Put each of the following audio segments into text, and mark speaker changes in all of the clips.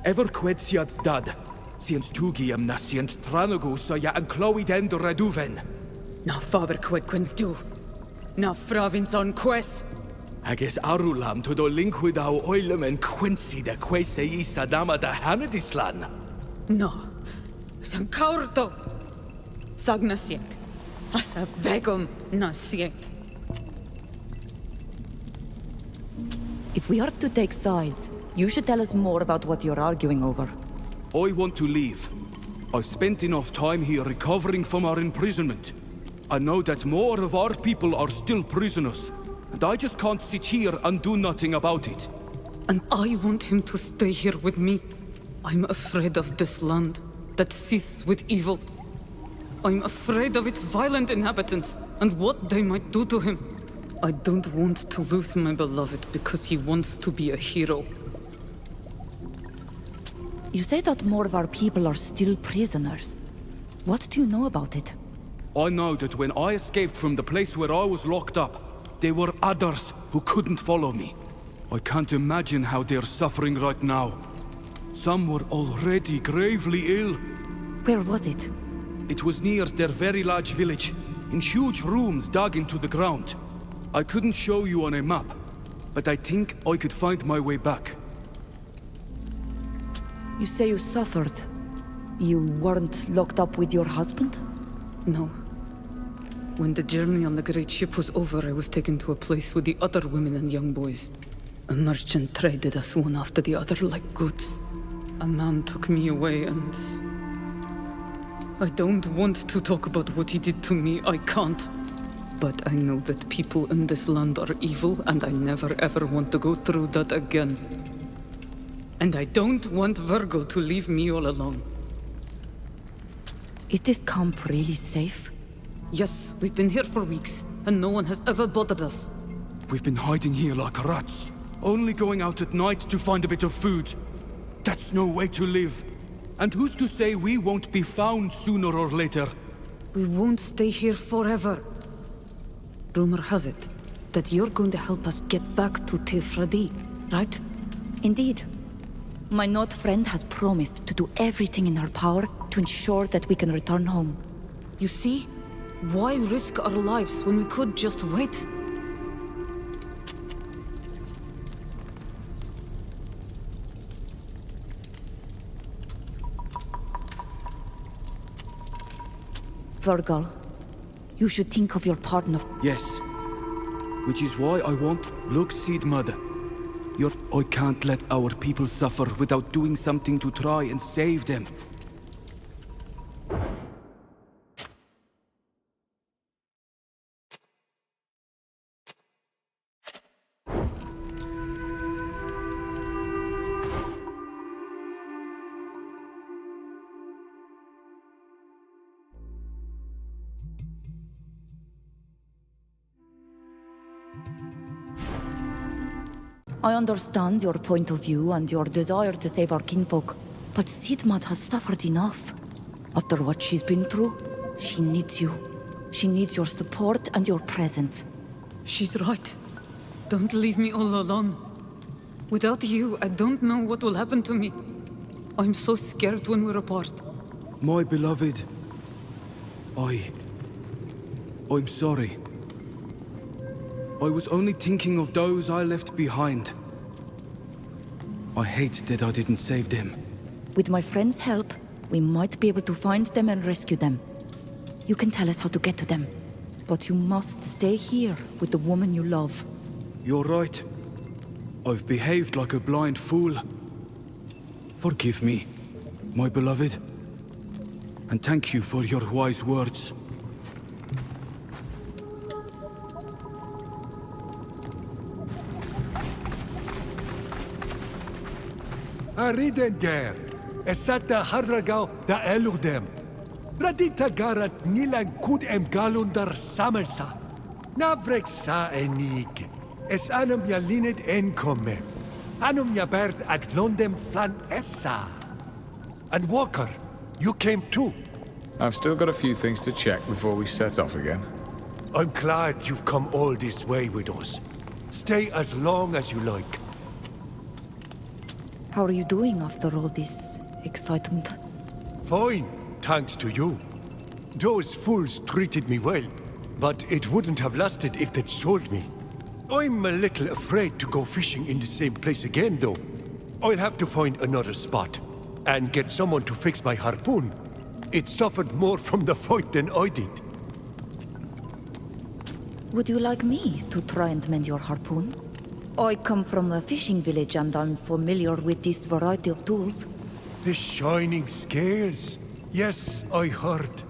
Speaker 1: Ever quetsiad dad. Siens tugiam na sient tranagus ja an clywed end o redufen.
Speaker 2: Na faber quid quins du. Na fravins on quest.
Speaker 1: Hages arulam to do linkwyd au oilem en quincy da quese I sadama da hanadislan.
Speaker 2: No. San caurto. Sag na siet. Asa vegum na siet.
Speaker 3: If we are to take sides, you should tell us more about what you're arguing over.
Speaker 1: I want to leave. I've spent enough time here recovering from our imprisonment. I know that more of our people are still prisoners, and I just can't sit here and do nothing about it.
Speaker 2: And I want him to stay here with me. I'm afraid of this land that seethes with evil. I'm afraid of its violent inhabitants and what they might do to him. I don't want to lose my beloved because he wants to be a hero.
Speaker 3: You say that more of our people are still prisoners. What do you know about it?
Speaker 1: I know that when I escaped from the place where I was locked up, there were others who couldn't follow me. I can't imagine how they're suffering right now. Some were already gravely ill.
Speaker 3: Where was it?
Speaker 1: It was near their very large village, in huge rooms dug into the ground. I couldn't show you on a map, but I think I could find my way back.
Speaker 3: You say you suffered. You weren't locked up with your husband?
Speaker 2: No. When the journey on the great ship was over, I was taken to a place with the other women and young boys. A merchant traded us one after the other like goods. A man took me away and... I don't want to talk about what he did to me, I can't. But I know that people in this land are evil, and I never ever want to go through that again. And I don't want Virgo to leave me all alone.
Speaker 3: Is this camp really safe?
Speaker 2: Yes, we've been here for weeks, and no one has ever bothered us.
Speaker 1: We've been hiding here like rats, only going out at night to find a bit of food. That's no way to live. And who's to say we won't be found sooner or later?
Speaker 2: We won't stay here forever. Rumor has it that you're going to help us get back to Tefradi, right?
Speaker 3: Indeed. My Naut friend has promised to do everything in her power to ensure that we can return home.
Speaker 2: You see? Why risk our lives when we could just wait?
Speaker 3: Virgil, you should think of your partner.
Speaker 1: Yes. Which is why I want... Look, Seed Mother. I can't let our people suffer without doing something to try and save them.
Speaker 3: I understand your point of view and your desire to save our kinfolk, but Sidmat has suffered enough. After what she's been through, she needs you. She needs your support and your presence.
Speaker 2: She's right. Don't leave me all alone. Without you, I don't know what will happen to me. I'm so scared when we're apart.
Speaker 1: My beloved, I'm sorry. I was only thinking of those I left behind. I hate that I didn't save them.
Speaker 3: With my friend's help, we might be able to find them and rescue them. You can tell us how to get to them. But you must stay here with the woman you love.
Speaker 1: You're right. I've behaved like a blind fool. Forgive me, my beloved. And thank you for your wise words.
Speaker 4: Aridenger, esata harragau da eludem. Radita garat nilan kud galundar samelsa. Navrek sa enig. Es anum ya linet enkome. Anum ya bert at londem flan essa. And Walker, you came too.
Speaker 5: I've still got a few things to check before we set off again.
Speaker 4: I'm glad you've come all this way with us. Stay as long as you like.
Speaker 3: How are you doing after all this excitement?
Speaker 4: Fine, thanks to you. Those fools treated me well, but it wouldn't have lasted if they'd sold me. I'm a little afraid to go fishing in the same place again, though. I'll have to find another spot, and get someone to fix my harpoon. It suffered more from the fight than I did.
Speaker 3: Would you like me to try and mend your harpoon? I come from a fishing village and I'm familiar with this variety of tools.
Speaker 4: The shining scales. Yes, I heard.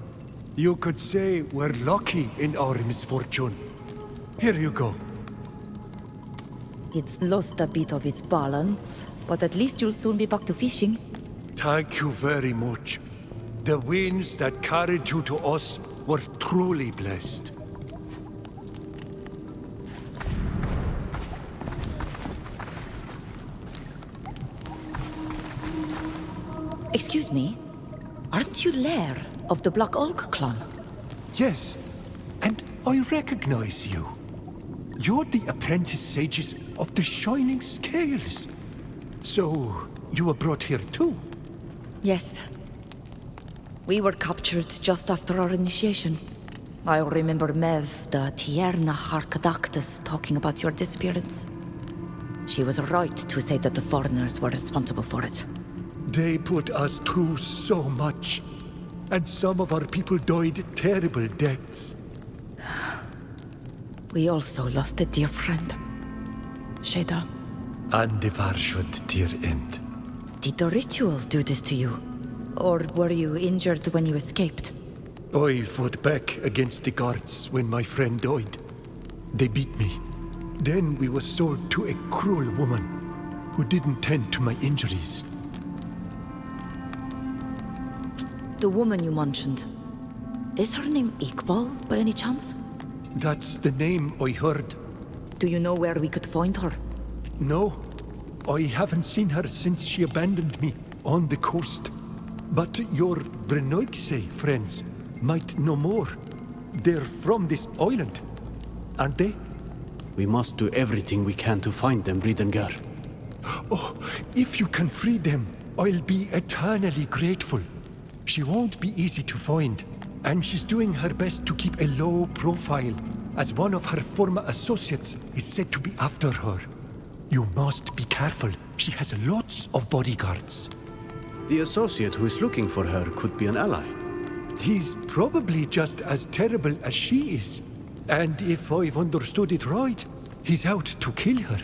Speaker 4: You could say we're lucky in our misfortune. Here you go.
Speaker 3: It's lost a bit of its balance, but at least you'll soon be back to fishing.
Speaker 4: Thank you very much. The winds that carried you to us were truly blessed.
Speaker 3: Excuse me, aren't you Lair of the Black Oak clan?
Speaker 4: Yes, and I recognize you. You're the apprentice sages of the Shining Scales. So, you were brought here too?
Speaker 3: Yes. We were captured just after our initiation. I remember Mev, the Tierna Harkadactus, talking about your disappearance. She was right to say that the foreigners were responsible for it.
Speaker 4: They put us through so much, and some of our people died terrible deaths.
Speaker 3: We also lost a dear friend, Sheda.
Speaker 4: And the Varshud dear end.
Speaker 3: Did the ritual do this to you? Or were you injured when you escaped?
Speaker 4: I fought back against the guards when my friend died. They beat me. Then we were sold to a cruel woman who didn't tend to my injuries.
Speaker 3: The woman you mentioned, is her name Iqbal by any chance?
Speaker 4: That's the name I heard.
Speaker 3: Do you know where we could find her?
Speaker 4: No, I haven't seen her since she abandoned me on the coast. But your Brenoikse friends might know more. They're from this island, aren't they?
Speaker 6: We must do everything we can to find them, Bridengar.
Speaker 4: Oh, if you can free them, I'll be eternally grateful. She won't be easy to find, and she's doing her best to keep a low profile, as one of her former associates is said to be after her. You must be careful. She has lots of bodyguards.
Speaker 6: The associate who is looking for her could be an ally.
Speaker 4: He's probably just as terrible as she is. And if I've understood it right, he's out to kill her.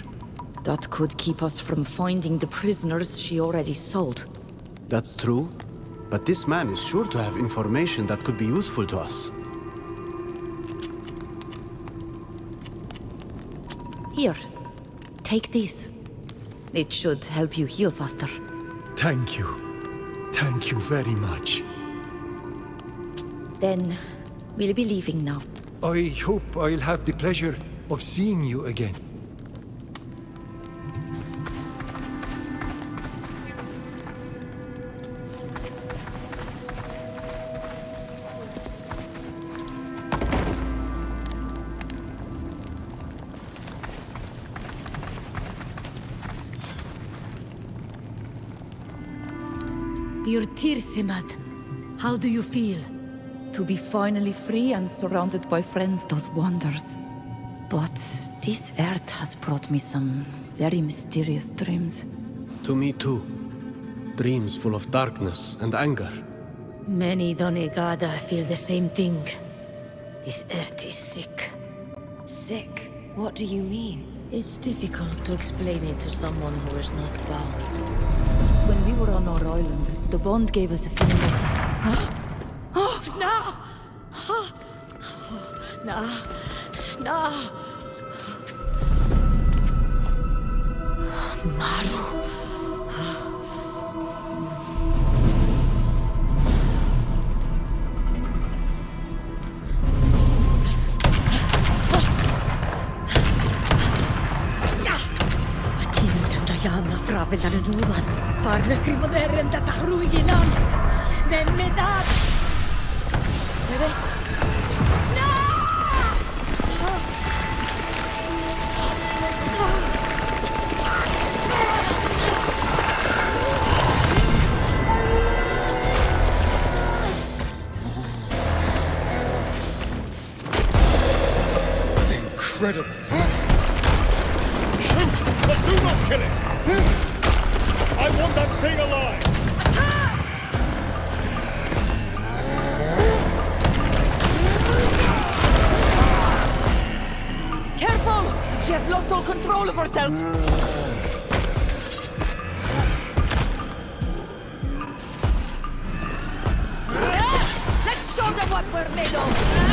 Speaker 3: That could keep us from finding the prisoners she already sold.
Speaker 6: That's true, but this man is sure to have information that could be useful to us.
Speaker 3: Here, take this. It should help you heal faster.
Speaker 4: Thank you. Thank you very much.
Speaker 3: Then, we'll be leaving now.
Speaker 4: I hope I'll have the pleasure of seeing you again.
Speaker 7: Your Tirsimat. How do you feel?
Speaker 3: To be finally free and surrounded by friends does wonders. But this earth has brought me some very mysterious dreams.
Speaker 6: To me too. Dreams full of darkness and anger.
Speaker 7: Many Donegada feel the same thing. This earth is sick.
Speaker 8: Sick? What do you mean?
Speaker 7: It's difficult to explain it to someone who is not bound.
Speaker 3: When we were on our island, the bond gave us a feeling of...
Speaker 7: No! No! No! Maru! Jana fravellan numan, farne krimoneren tätä ruiginan. Memmedat! Edes! No!
Speaker 9: Incredible. Shoot, but do not kill it. I want that thing alive.
Speaker 3: Careful! She has lost all control of herself! Let's show them what we're made of!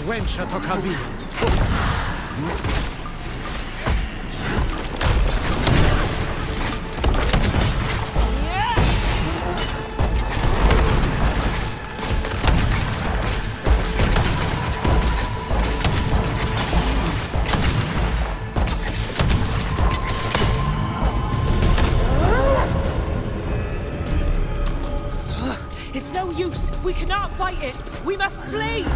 Speaker 6: Wench to Kavi.
Speaker 10: We cannot fight it! We must flee!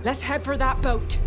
Speaker 10: Let's head for that boat.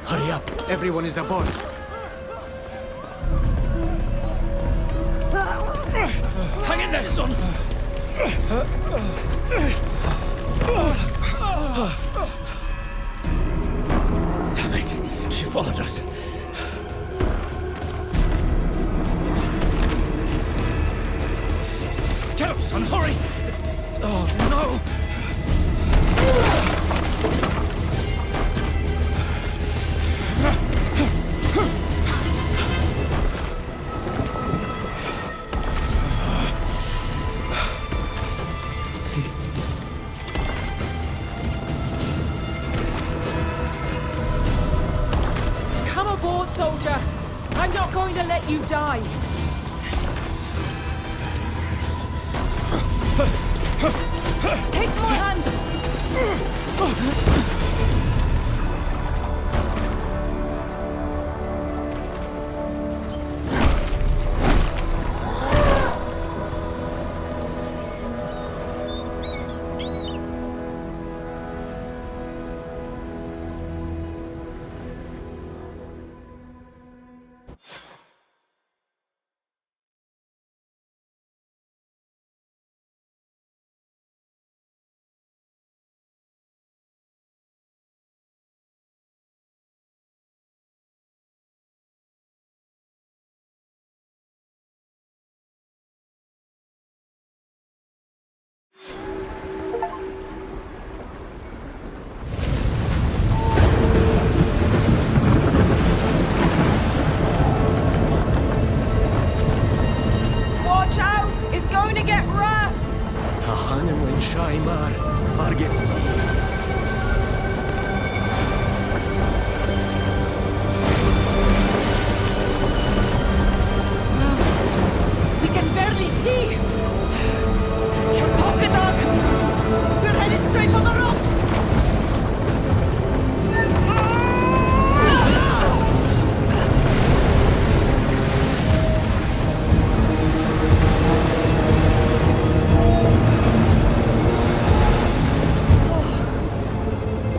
Speaker 6: Hurry up! Everyone is aboard!
Speaker 9: Hang in there, son! Damn it! She followed us. Get up, son! Hurry! Oh, no!
Speaker 10: Come aboard, soldier! I'm not going to let you die! Take my hand! Watch out! It's going to get rough!
Speaker 6: Hahanem when Shaimar, Farges.
Speaker 10: We can barely see! Pocket dog! We're headed straight for the rocks!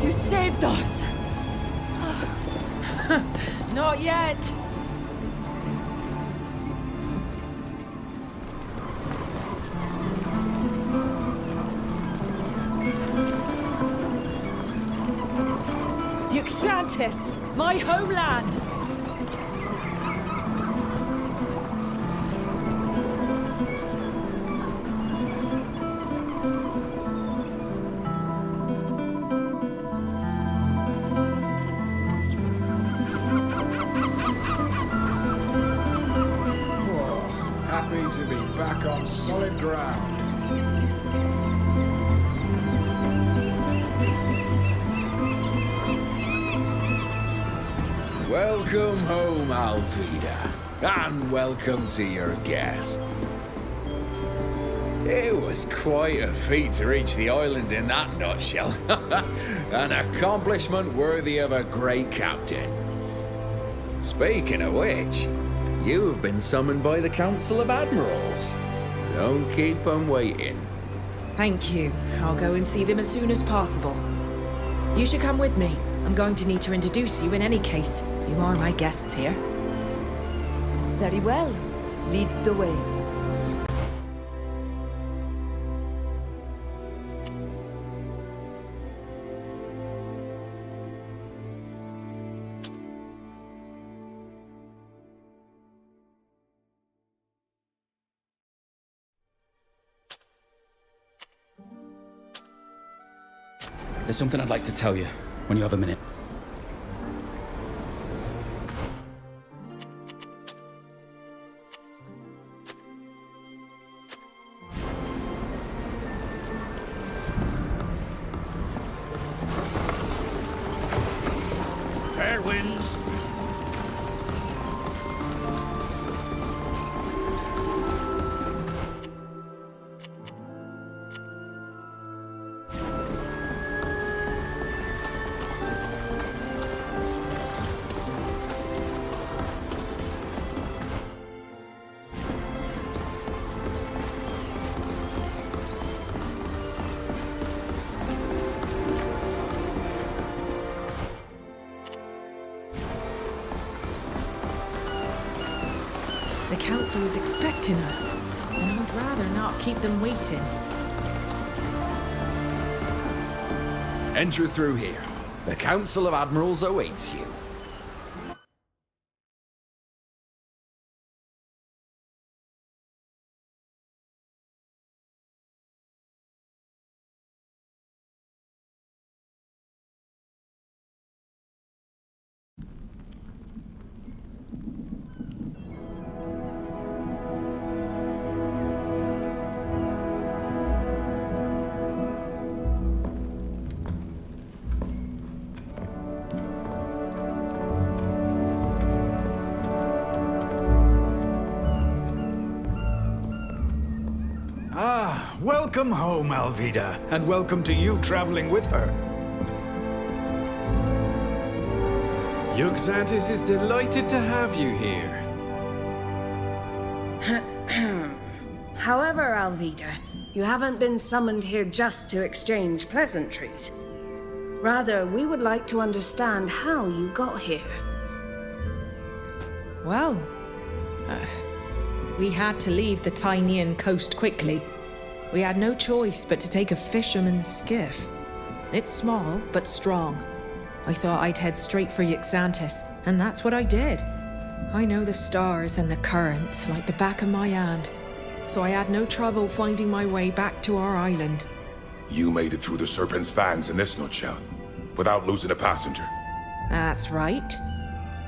Speaker 10: You saved us! Not yet! Atlantis, my homeland.
Speaker 5: Happy to be back on solid ground. Welcome home, Alvida, and welcome to your guest. It was quite a feat to reach the island in that nutshell. An accomplishment worthy of a great captain. Speaking of which, you've been summoned by the Council of Admirals. Don't keep them waiting.
Speaker 10: Thank you. I'll go and see them as soon as possible. You should come with me. I'm going to need to introduce you in any case. You are my guests here.
Speaker 3: Very well. Lead the way.
Speaker 11: There's something I'd like to tell you, when you have a minute.
Speaker 9: Fair winds.
Speaker 10: The council is expecting us, and I'd rather not keep them waiting.
Speaker 5: Enter through here. The Council of Admirals awaits you.
Speaker 12: Welcome home, Alvida, and welcome to you traveling with her.
Speaker 13: Xantis is delighted to have you here.
Speaker 8: However, Alvida, you haven't been summoned here just to exchange pleasantries. Rather, we would like to understand how you got here.
Speaker 10: Well, we had to leave the Tynean coast quickly. We had no choice but to take a fisherman's skiff. It's small, but strong. I thought I'd head straight for Xantis, and that's what I did. I know the stars and the currents like the back of my hand, so I had no trouble finding my way back to our island.
Speaker 14: You made it through the Serpent's fans in this nutshell, without losing a passenger.
Speaker 10: That's right.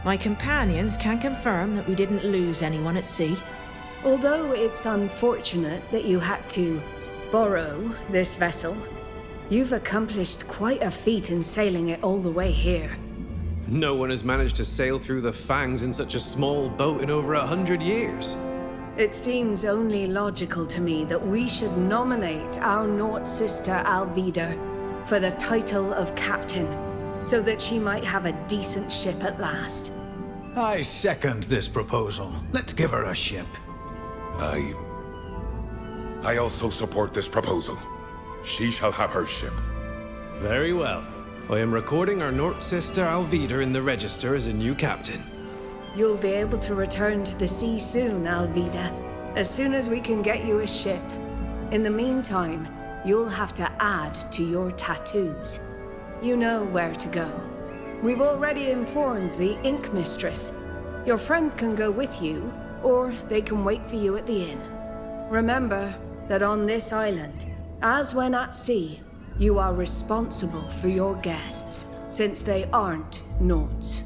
Speaker 10: My companions can confirm that we didn't lose anyone at sea.
Speaker 8: Although it's unfortunate that you had to borrow this vessel, you've accomplished quite a feat in sailing it all the way here.
Speaker 13: No one has managed to sail through the Fangs in such a small boat in over 100 years.
Speaker 8: It seems only logical to me that we should nominate our Nauts sister Alvida for the title of captain, so that she might have a decent ship at last.
Speaker 12: I second this proposal. Let's give her a ship.
Speaker 14: I also support this proposal. She shall have her ship.
Speaker 13: Very well. I am recording our Nauts sister Alvida in the register as a new captain.
Speaker 8: You'll be able to return to the sea soon, Alvida, as soon as we can get you a ship. In the meantime, you'll have to add to your tattoos. You know where to go. We've already informed the Ink Mistress. Your friends can go with you, or they can wait for you at the inn. Remember that on this island, as when at sea, you are responsible for your guests, since they aren't Nauts.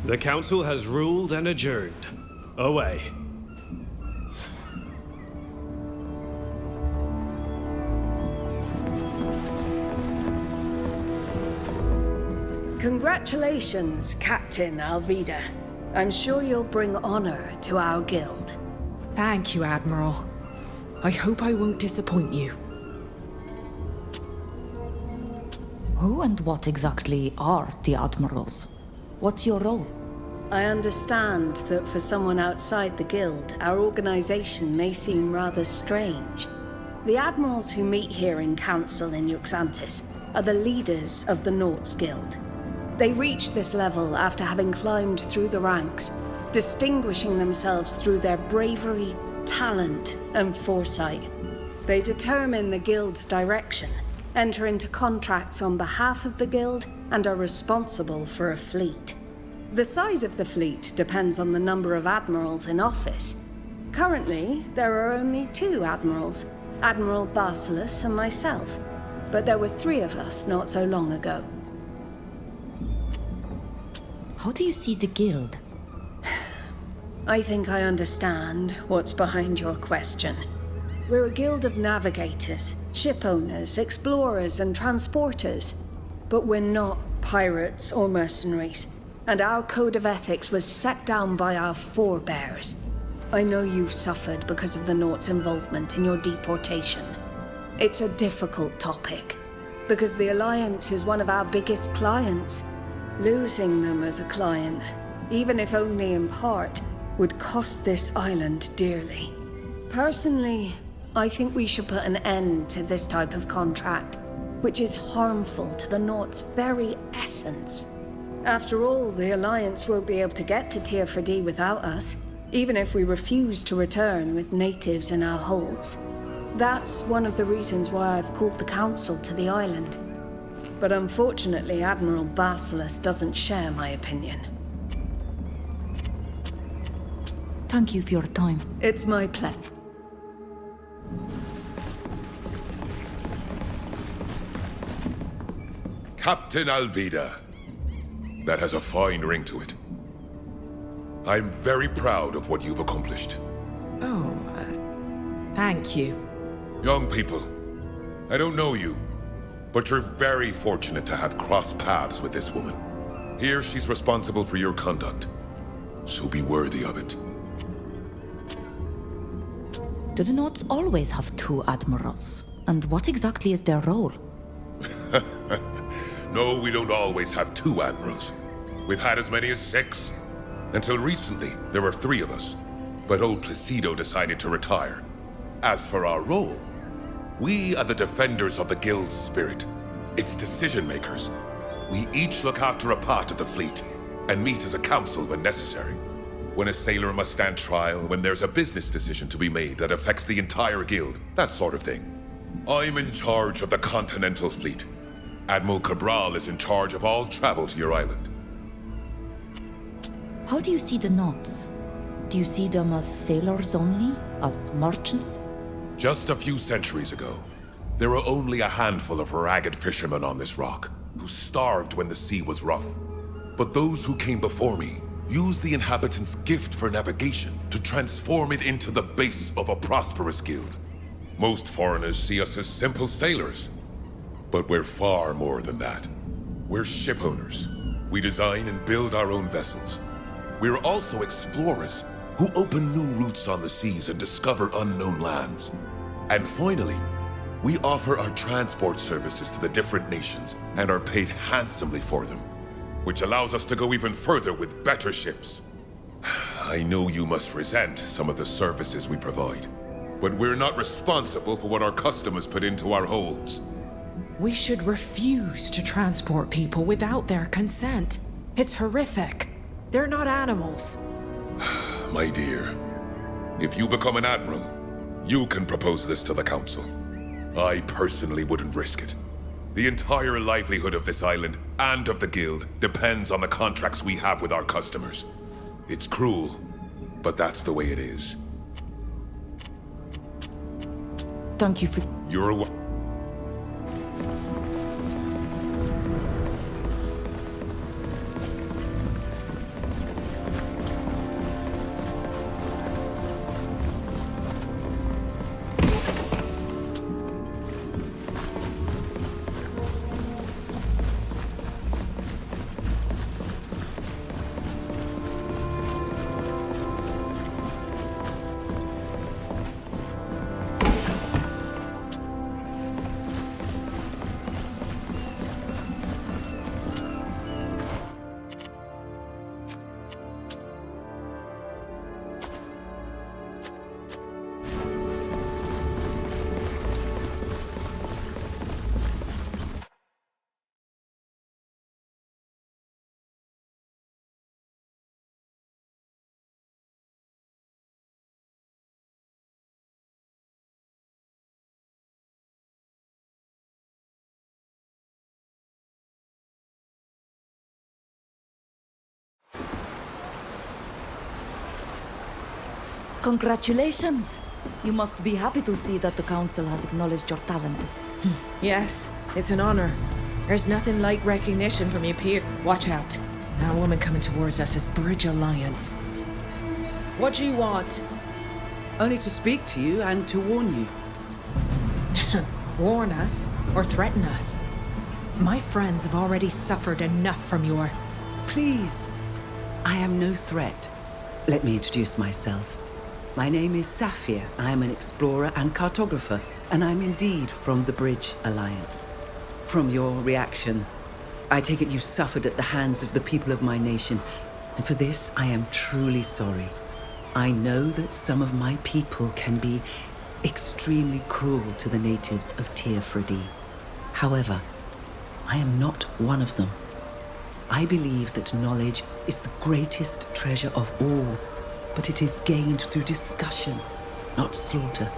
Speaker 13: The council has ruled and adjourned. Away.
Speaker 8: Congratulations, Captain Alvida. I'm sure you'll bring honor to our guild.
Speaker 10: Thank you, Admiral. I hope I won't disappoint you.
Speaker 3: Who and what exactly are the Admirals? What's your role?
Speaker 8: I understand that for someone outside the guild, our organization may seem rather strange. The Admirals who meet here in Council in Yuxantis are the leaders of the Nauts Guild. They reach this level after having climbed through the ranks, distinguishing themselves through their bravery, talent, and foresight. They determine the guild's direction, enter into contracts on behalf of the guild, and are responsible for a fleet. The size of the fleet depends on the number of admirals in office. Currently, there are only 2 admirals, Admiral Basilis and myself, but there were 3 of us not so long ago.
Speaker 3: How do you see the guild?
Speaker 8: I think I understand what's behind your question. We're a guild of navigators, ship owners, explorers, and transporters. But we're not pirates or mercenaries, and our code of ethics was set down by our forebears. I know you've suffered because of the Nauts' involvement in your deportation. It's a difficult topic, because the Alliance is one of our biggest clients. Losing them as a client, even if only in part, would cost this island dearly. Personally, I think we should put an end to this type of contract, which is harmful to the Nauts' very essence. After all, the Alliance won't be able to get to Tier 4D without us, even if we refuse to return with natives in our holds. That's one of the reasons why I've called the Council to the island. But unfortunately, Admiral Basilis doesn't share my opinion.
Speaker 3: Thank you for your time.
Speaker 8: It's my pleasure.
Speaker 14: Captain Alvida. That has a fine ring to it. I'm very proud of what you've accomplished.
Speaker 10: Oh, thank you.
Speaker 14: Young people, I don't know you, but you're very fortunate to have crossed paths with this woman. Here she's responsible for your conduct, so be worthy of it.
Speaker 3: Do the Nauts always have 2 admirals? And what exactly is their role?
Speaker 14: No, we don't always have 2 admirals. We've had as many as 6. Until recently, there were 3 of us. But old Placido decided to retire. As for our role, we are the defenders of the guild's spirit, its decision makers. We each look after a part of the fleet, and meet as a council when necessary. When a sailor must stand trial, when there's a business decision to be made that affects the entire guild, that sort of thing. I'm in charge of the Continental Fleet. Admiral Cabral is in charge of all travel to your island.
Speaker 3: How do you see the Nauts? Do you see them as sailors only? As merchants?
Speaker 14: Just a few centuries ago, there were only a handful of ragged fishermen on this rock, who starved when the sea was rough. But those who came before me used the inhabitants' gift for navigation to transform it into the base of a prosperous guild. Most foreigners see us as simple sailors, but we're far more than that. We're ship owners. We design and build our own vessels. We're also explorers who open new routes on the seas and discover unknown lands. And finally, we offer our transport services to the different nations and are paid handsomely for them, which allows us to go even further with better ships. I know you must resent some of the services we provide, but we're not responsible for what our customers put into our holds.
Speaker 10: We should refuse to transport people without their consent. It's horrific. They're not animals.
Speaker 14: My dear, if you become an admiral, you can propose this to the council. I personally wouldn't risk it. The entire livelihood of this island, and of the guild, depends on the contracts we have with our customers. It's cruel, but that's the way it is.
Speaker 3: Thank you for...
Speaker 14: You're
Speaker 3: Congratulations! You must be happy to see that the Council has acknowledged your talent.
Speaker 10: Yes, it's an honor. There's nothing like recognition from your peer. Watch out. That woman coming towards us is Bridge Alliance. What do you want?
Speaker 15: Only to speak to you and to warn you.
Speaker 10: Warn us? Or threaten us? My friends have already suffered enough from your...
Speaker 15: Please. I am no threat. Let me introduce myself. My name is Saphir. I am an explorer and cartographer, and I'm indeed from the Bridge Alliance. From your reaction, I take it you suffered at the hands of the people of my nation, and for this I am truly sorry. I know that some of my people can be extremely cruel to the natives of Teofredi. However, I am not one of them. I believe that knowledge is the greatest treasure of all, but it is gained through discussion, not slaughter.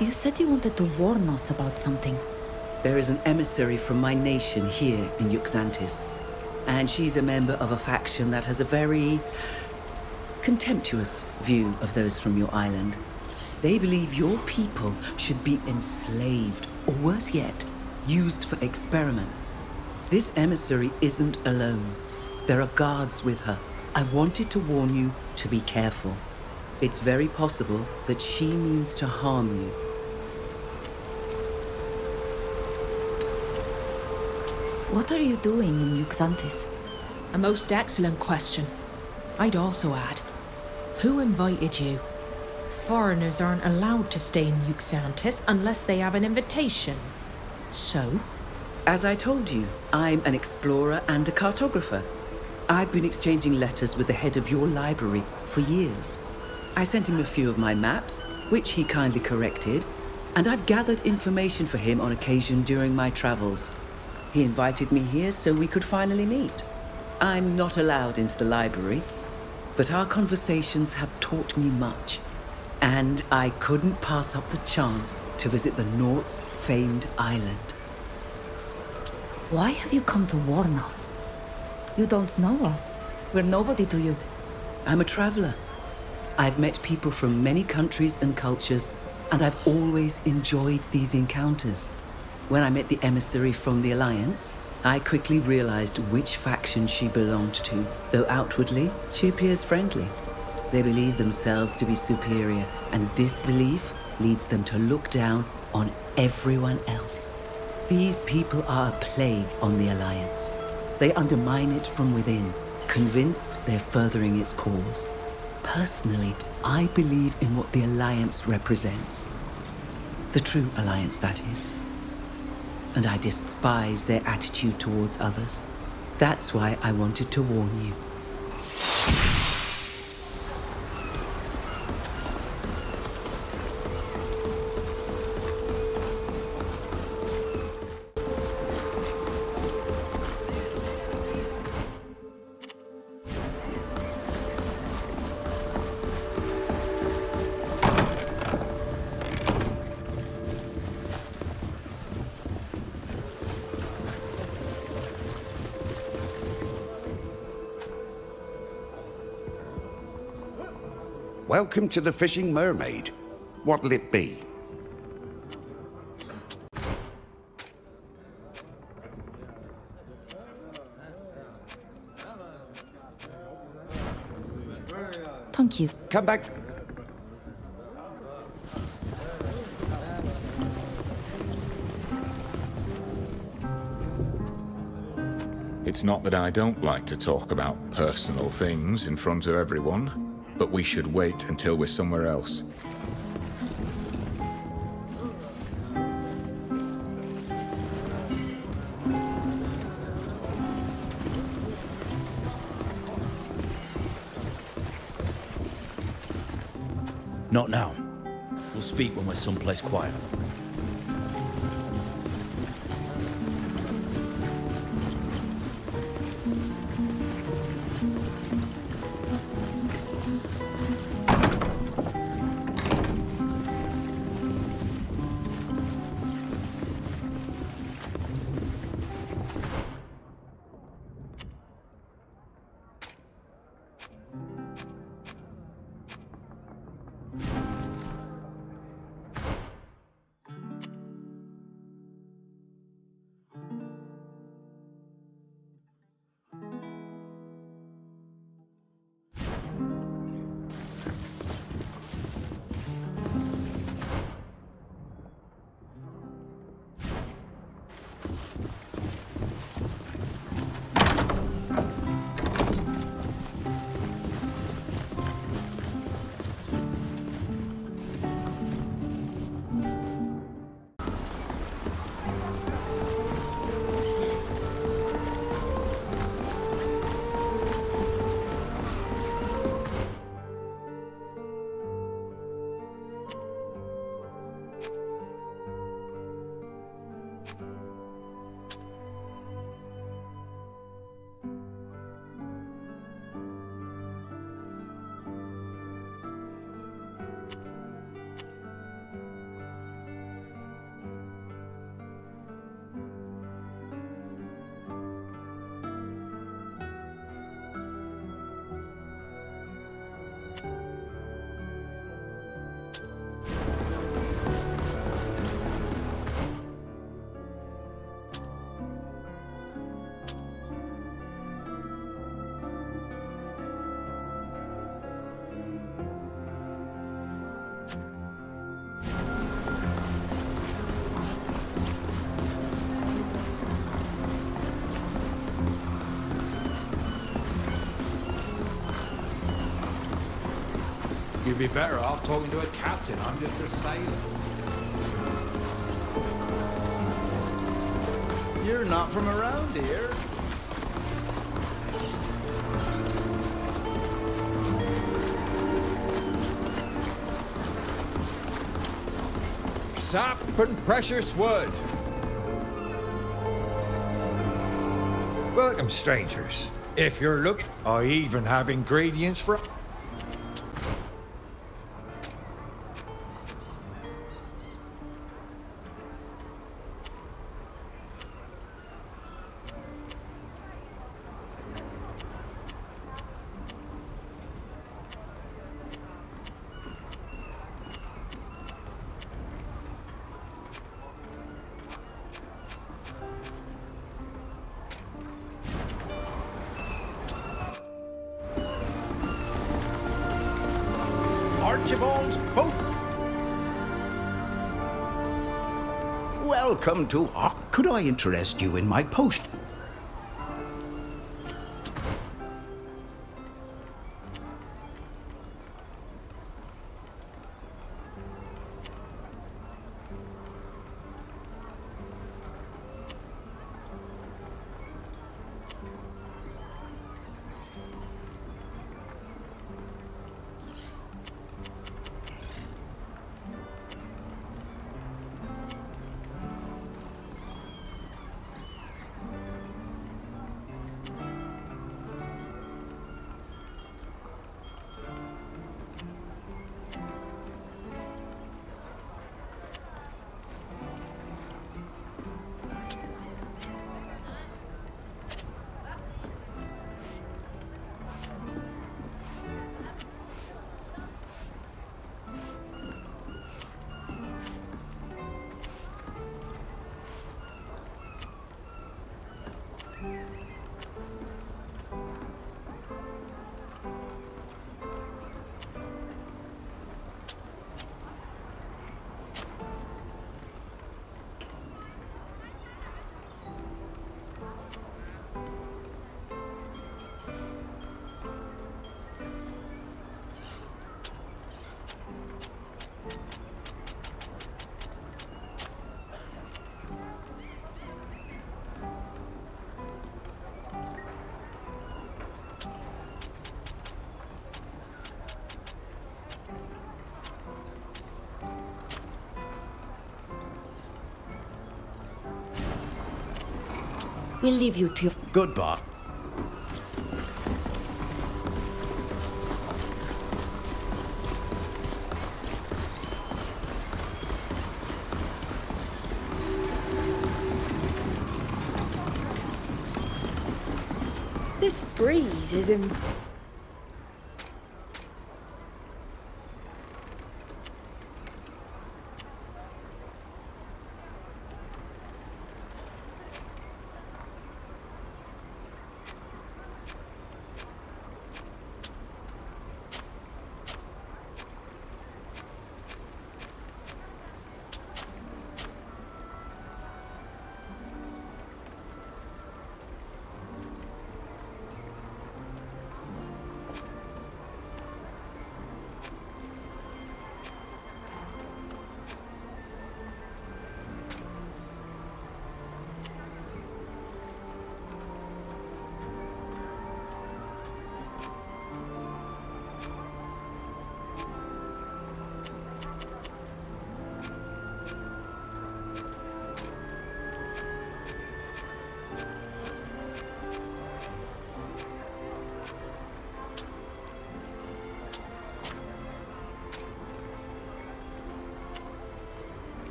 Speaker 3: You said you wanted to warn us about something.
Speaker 15: There is an emissary from my nation here in Yuxantis, and she's a member of a faction that has a very contemptuous view of those from your island. They believe your people should be enslaved, or worse yet, used for experiments. This emissary isn't alone. There are guards with her. I wanted to warn you to be careful. It's very possible that she means to harm you.
Speaker 3: What are you doing in Yuxantis?
Speaker 10: A most excellent question. I'd also add, who invited you? Foreigners aren't allowed to stay in Yuxantis unless they have an invitation. So?
Speaker 15: As I told you, I'm an explorer and a cartographer. I've been exchanging letters with the head of your library for years. I sent him a few of my maps, which he kindly corrected, and I've gathered information for him on occasion during my travels. He invited me here so we could finally meet. I'm not allowed into the library, but our conversations have taught me much, and I couldn't pass up the chance to visit the Nauts' famed island.
Speaker 3: Why have you come to warn us? You don't know us. We're nobody to you.
Speaker 15: I'm a traveler. I've met people from many countries and cultures, and I've always enjoyed these encounters. When I met the emissary from the Alliance, I quickly realized which faction she belonged to, though outwardly, she appears friendly. They believe themselves to be superior, and this belief leads them to look down on everyone else. These people are a plague on the Alliance. They undermine it from within, convinced they're furthering its cause. Personally, I believe in what the Alliance represents. The true Alliance, that is. And I despise their attitude towards others. That's why I wanted to warn you.
Speaker 16: Welcome to the Fishing Mermaid. What'll it be?
Speaker 3: Thank you.
Speaker 16: Come back.
Speaker 5: It's not that I don't like to talk about personal things in front of everyone, but we should wait until we're somewhere else.
Speaker 11: Not now. We'll speak when we're someplace quiet.
Speaker 12: You'd be better off talking to a captain. I'm just a sailor.
Speaker 17: You're not from around here.
Speaker 12: Sap and precious wood. Welcome, strangers. If you're looking, I even have ingredients for...
Speaker 17: Archibald's boat. Welcome to... could I interest you in my post?
Speaker 3: We'll leave you to...
Speaker 17: Goodbye.
Speaker 8: This breeze is in...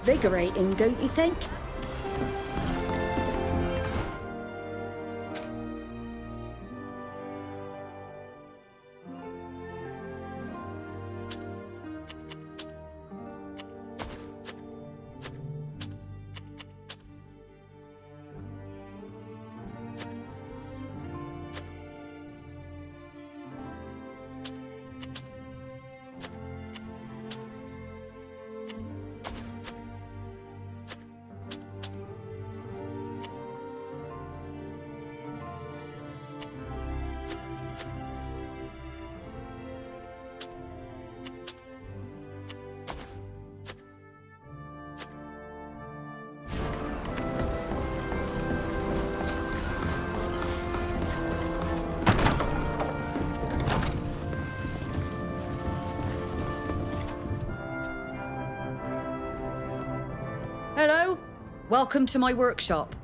Speaker 8: Invigorating, don't you think?
Speaker 3: Hello? Welcome to my workshop.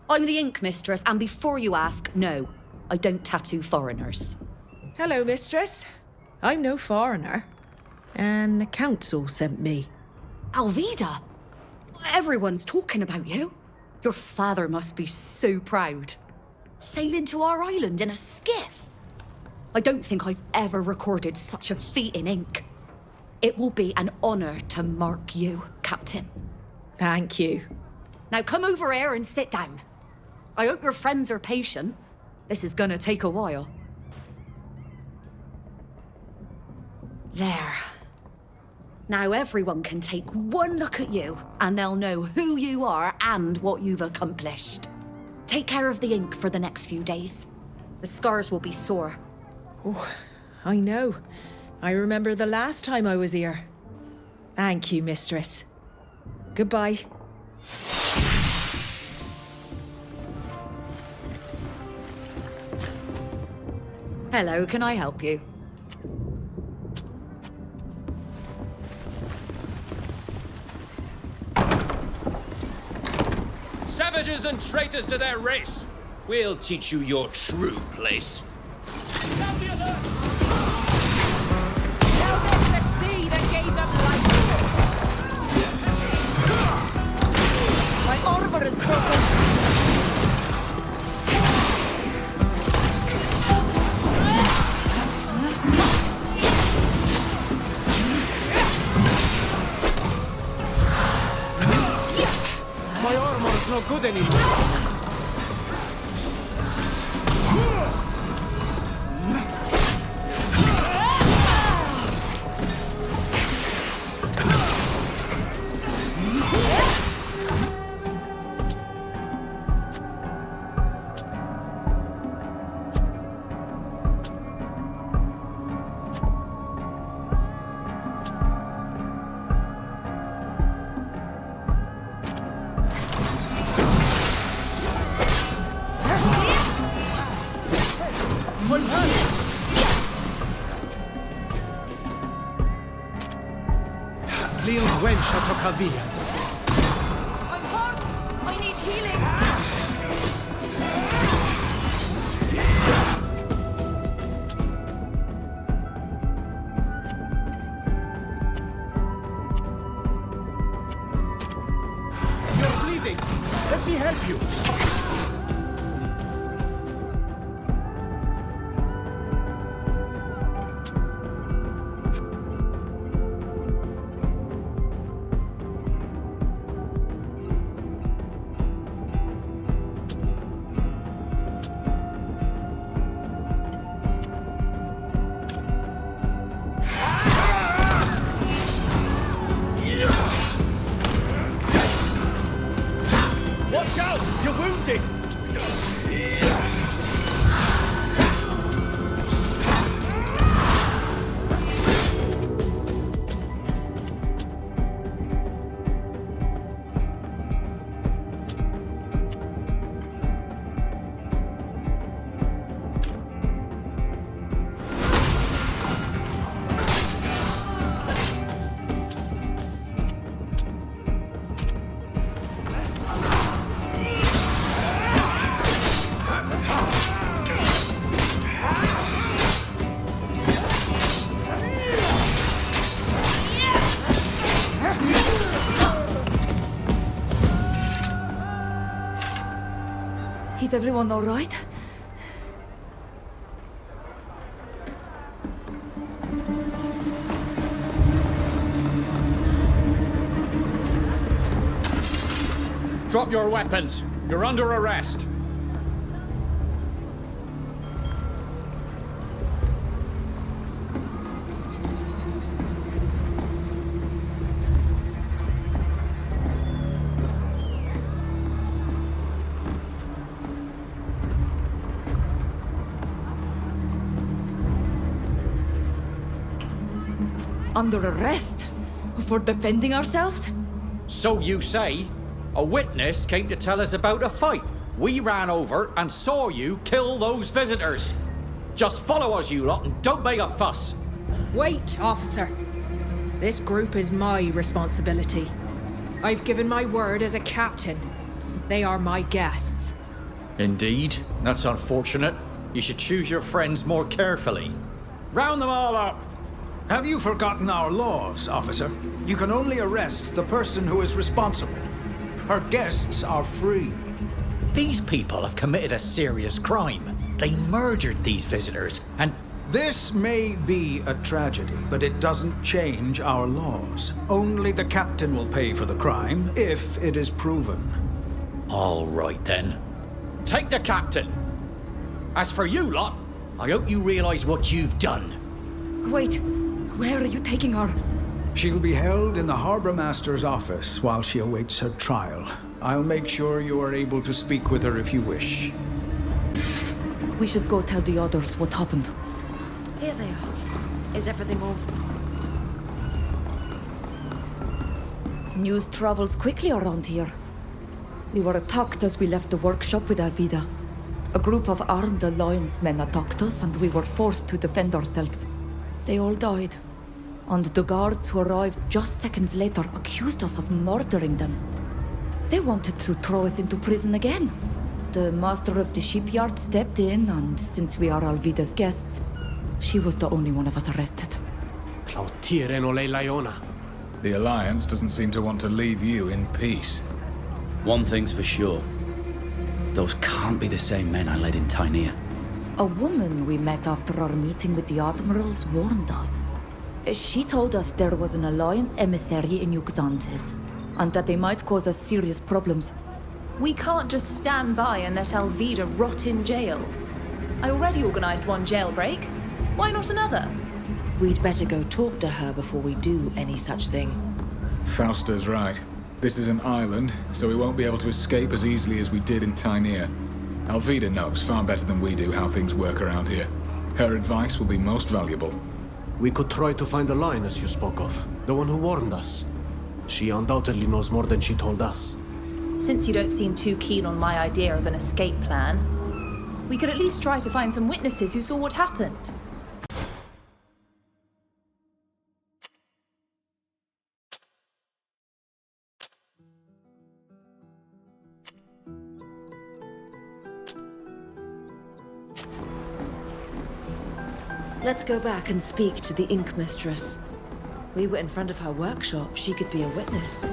Speaker 3: I'm the Ink Mistress, and before you ask, no, I don't tattoo foreigners.
Speaker 10: Hello, Mistress. I'm no foreigner. And the council sent me.
Speaker 3: Alvida! Everyone's talking about you. Your father must be so proud. Sailing to our island in a skiff. I don't think I've ever recorded such a feat in ink. It will be an honor to mark you, Captain.
Speaker 10: Thank you.
Speaker 3: Now come over here and sit down. I hope your friends are patient. This is gonna take a while. There. Now everyone can take one look at you, and they'll know who you are and what you've accomplished. Take care of the ink for the next few days. The scars will be sore.
Speaker 10: Oh, I know. I remember the last time I was here. Thank you, Mistress. Goodbye.
Speaker 3: Hello, can I help you?
Speaker 18: Savages and traitors to their race! We'll teach you your true place.
Speaker 19: Sound the alert! Now, Mistress,
Speaker 6: My armor's no good anymore.
Speaker 19: Fleeing wench at Okavia.
Speaker 3: I'm hurt! I need healing!
Speaker 19: You're bleeding! Let me help you! Watch out! You're wounded!
Speaker 3: Is everyone all right?
Speaker 18: Drop your weapons. You're under arrest.
Speaker 3: Under arrest? For defending ourselves?
Speaker 18: So you say. A witness came to tell us about a fight. We ran over and saw you kill those visitors. Just follow us, you lot, and don't make a fuss.
Speaker 10: Wait, officer. This group is my responsibility. I've given my word as a captain. They are my guests.
Speaker 18: Indeed. That's unfortunate. You should choose your friends more carefully. Round them all up.
Speaker 17: Have you forgotten our laws, officer? You can only arrest the person who is responsible. Her guests are free.
Speaker 18: These people have committed a serious crime. They murdered these visitors, and...
Speaker 17: This may be a tragedy, but it doesn't change our laws. Only the captain will pay for the crime, if it is proven.
Speaker 18: All right, then. Take the captain. As for you lot, I hope you realize what you've done.
Speaker 3: Wait, where are you taking her?
Speaker 17: She'll be held in the Harbor Master's office while she awaits her trial. I'll make sure you are able to speak with her if you wish.
Speaker 3: We should go tell the others what happened. Here they are. Is everything over? News travels quickly around here. We were attacked as we left the workshop with Alvida. A group of armed Alliance men attacked us and we were forced to defend ourselves. They all died. And the guards who arrived just seconds later accused us of murdering them. They wanted to throw us into prison again. The master of the shipyard stepped in, and since we are Alvida's guests, she was the only one of us arrested.
Speaker 9: The Alliance doesn't seem to want to leave you in peace.
Speaker 11: One thing's for sure. Those can't be the same men I led in Tainea.
Speaker 3: A woman we met after our meeting with the admirals warned us. She told us there was an Alliance emissary in Yuxantes. and that they might cause us serious problems.
Speaker 20: We can't just stand by and let Alvida rot in jail. I already organized one jailbreak. Why not another?
Speaker 10: We'd better go talk to her before we do any such thing.
Speaker 21: Fausta's right. This is an island, so we won't be able to escape as easily as we did in Tainir. Alvida knows far better than we do how things work around here. Her advice will be most valuable.
Speaker 6: We could try to find the line as you spoke of. The one who warned us. She undoubtedly knows more than she told us.
Speaker 20: Since you don't seem too keen on my idea of an escape plan, we could at least try to find some witnesses who saw what happened.
Speaker 10: Let's go back and speak to the Ink Mistress. We were in front of her workshop. She could be a witness.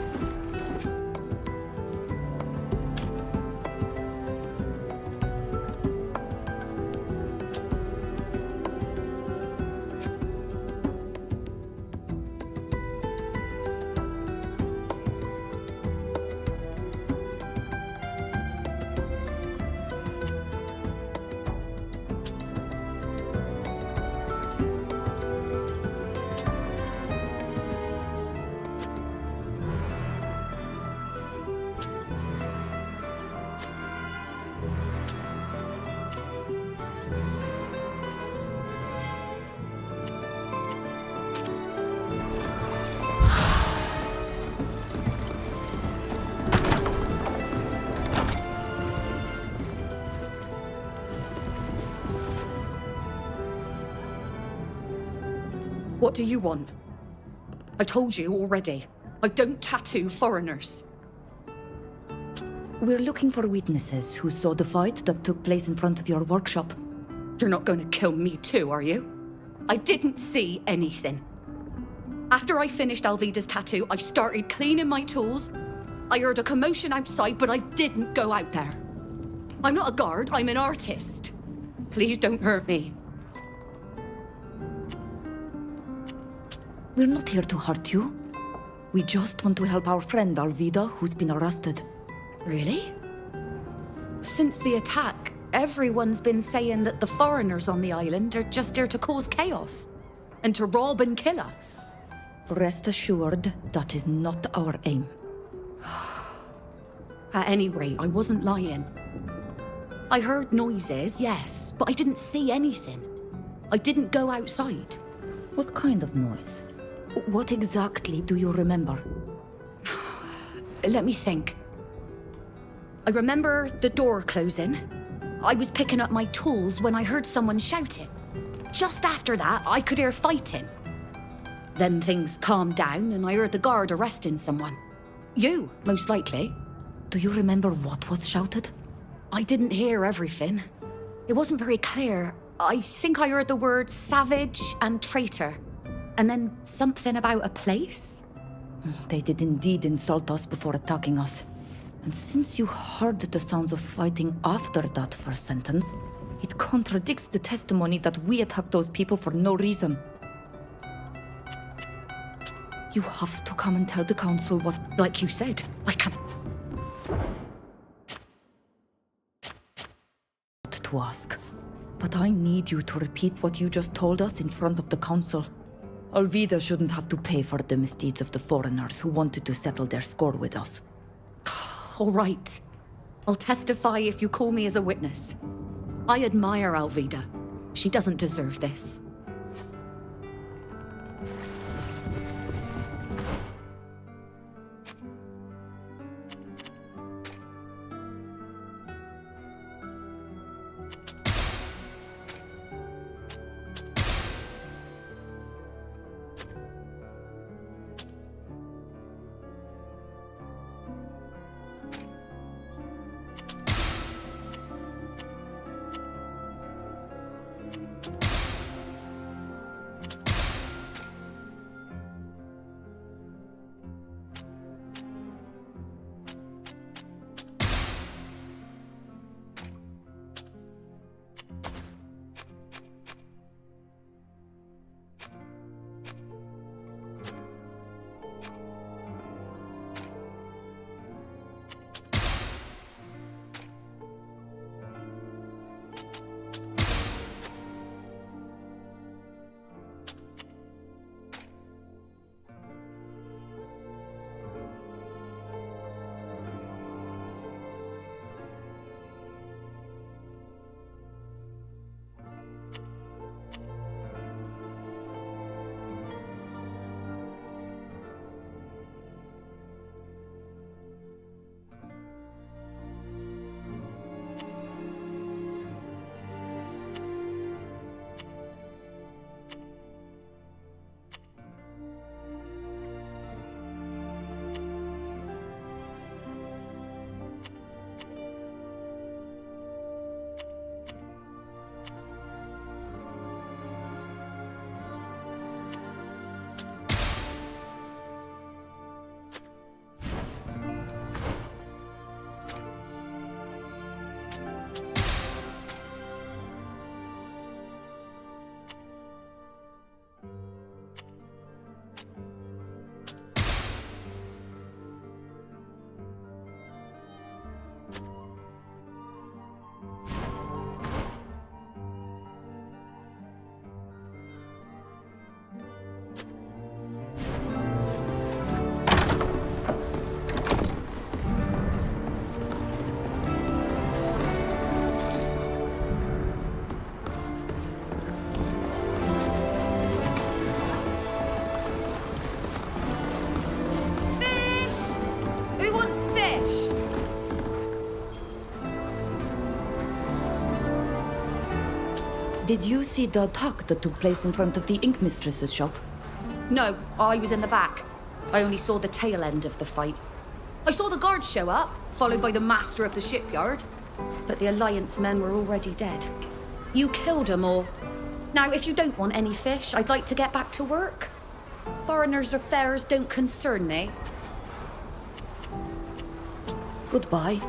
Speaker 2: What do you want? I told you already. I don't tattoo foreigners.
Speaker 3: We're looking for witnesses who saw the fight that took place in front of your workshop.
Speaker 2: You're not going to kill me too, are you? I didn't see anything. After I finished Alvida's tattoo, I started cleaning my tools. I heard a commotion outside, but I didn't go out there. I'm not a guard, I'm an artist. Please don't hurt me.
Speaker 3: We're not here to hurt you. We just want to help our friend Alvida, who's been arrested.
Speaker 2: Really? Since the attack, everyone's been saying that the foreigners on the island are just there to cause chaos and to rob and kill us.
Speaker 3: Rest assured, that is not our aim.
Speaker 2: At any rate, I wasn't lying. I heard noises, yes, but I didn't see anything. I didn't go outside.
Speaker 3: What kind of noise? What exactly do you remember?
Speaker 2: Let me think. I remember the door closing. I was picking up my tools when I heard someone shouting. Just after that, I could hear fighting. Then things calmed down and I heard the guard arresting someone. You, most likely.
Speaker 3: Do you remember what was shouted?
Speaker 2: I didn't hear everything. It wasn't very clear. I think I heard the words savage and traitor. And then something about a place?
Speaker 3: They did indeed insult us before attacking us. And since you heard the sounds of fighting after that first sentence, it contradicts the testimony that we attacked those people for no reason. You have to come and tell the council what...
Speaker 2: Like you said, I can't...
Speaker 3: to ask. But I need you to repeat what you just told us in front of the council. Alvida shouldn't have to pay for the misdeeds of the foreigners who wanted to settle their score with us.
Speaker 2: All right. I'll testify if you call me as a witness. I admire Alvida. She doesn't deserve this.
Speaker 3: fish! Did you see the talk that took place in front of the Ink Mistress's shop? No, I was in the back. I only saw the tail end of the fight. I saw the guards show up, followed by the master of the shipyard. But the Alliance men were already dead. You killed them all. Now, if you don't want any fish, I'd like to get back to work. Foreigners' affairs don't concern me. Goodbye.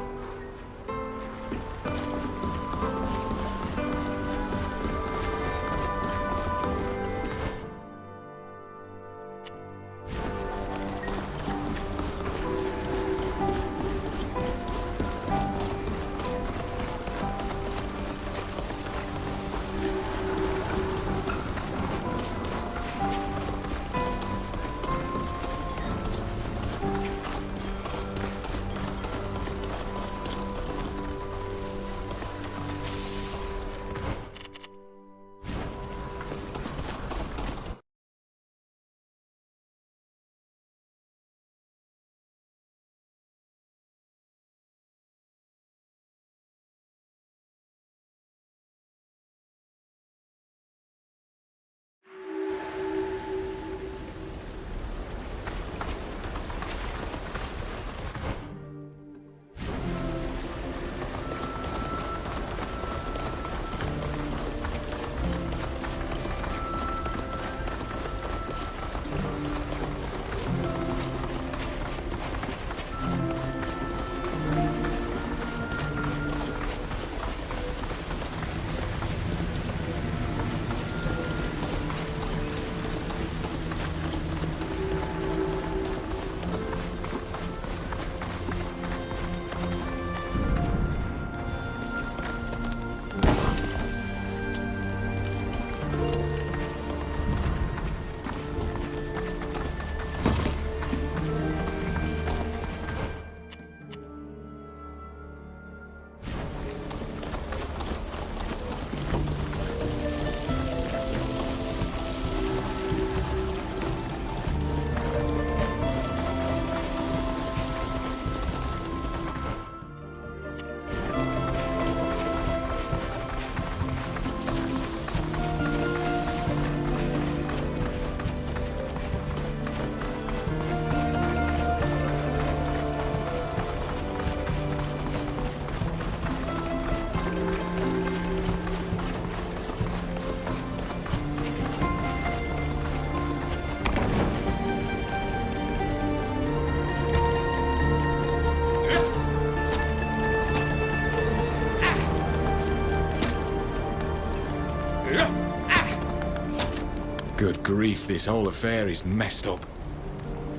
Speaker 21: Good grief, this whole affair is messed up.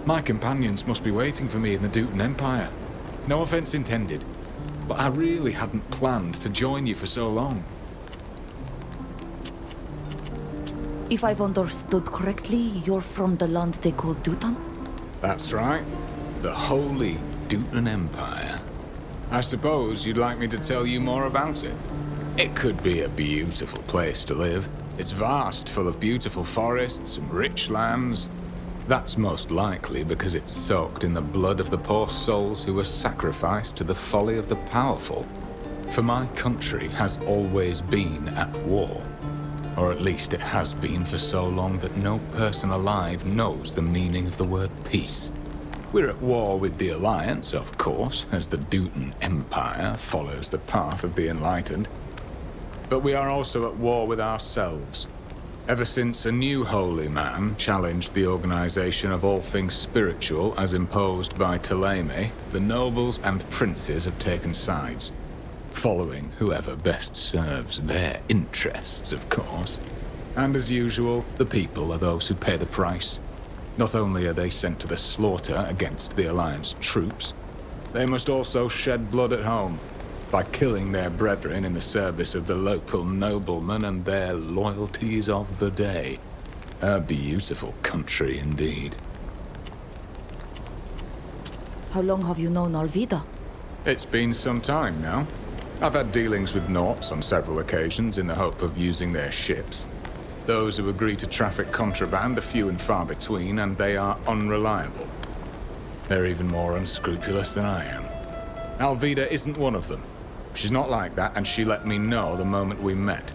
Speaker 21: My companions must be waiting for me in the Dutton Empire. No offense intended, but I really hadn't planned to join you for so long.
Speaker 3: If I've understood correctly, you're from the land they call Dutton?
Speaker 21: That's right. The Holy Dutton Empire. I suppose you'd like me to tell you more about it. It could be a beautiful place to live. It's vast, full of beautiful forests and rich lands. That's most likely because it's soaked in the blood of the poor souls who were sacrificed to the folly of the powerful. For my country has always been at war. Or at least it has been for so long that no person alive knows the meaning of the word peace. We're at war with the Alliance, of course, as the Dutton Empire follows the path of the enlightened. But we are also at war with ourselves. Ever since a new holy man challenged the organization of all things spiritual as imposed by Ptolemy, the nobles and princes have taken sides, following whoever best serves their interests, of course. And as usual, the people are those who pay the price. Not only are they sent to the slaughter against the Alliance troops, they must also shed blood at home by killing their brethren in the service of the local noblemen and their loyalties of the day. A beautiful country indeed.
Speaker 3: How long have you known Alvida?
Speaker 21: It's been some time now. I've had dealings with Nauts on several occasions in the hope of using their ships. Those who agree to traffic contraband are few and far between, and they are unreliable. They're even more unscrupulous than I am. Alvida isn't one of them. She's not like that, and she let me know the moment we met.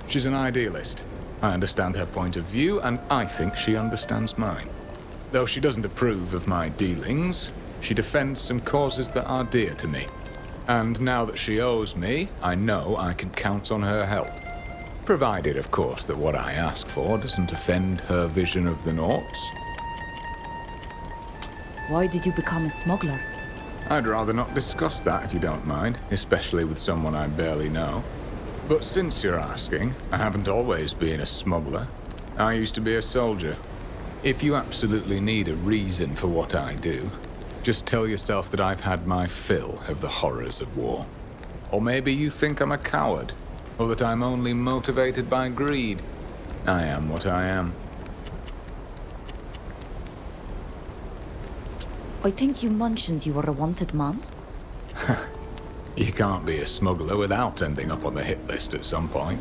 Speaker 21: She's an idealist. I understand her point of view, and I think she understands mine. Though she doesn't approve of my dealings, she defends some causes that are dear to me. And now that she owes me, I know I can count on her help. Provided, of course, that what I ask for doesn't offend her vision of the Nauts.
Speaker 3: Why did you become a smuggler?
Speaker 21: I'd rather not discuss that if you don't mind, especially with someone I barely know. But since you're asking, I haven't always been a smuggler. I used to be a soldier. If you absolutely need a reason for what I do, just tell yourself that I've had my fill of the horrors of war. Or maybe you think I'm a coward, or that I'm only motivated by greed. I am what I am.
Speaker 3: I think you mentioned you were a wanted man?
Speaker 21: You can't be a smuggler without ending up on the hit list at some point.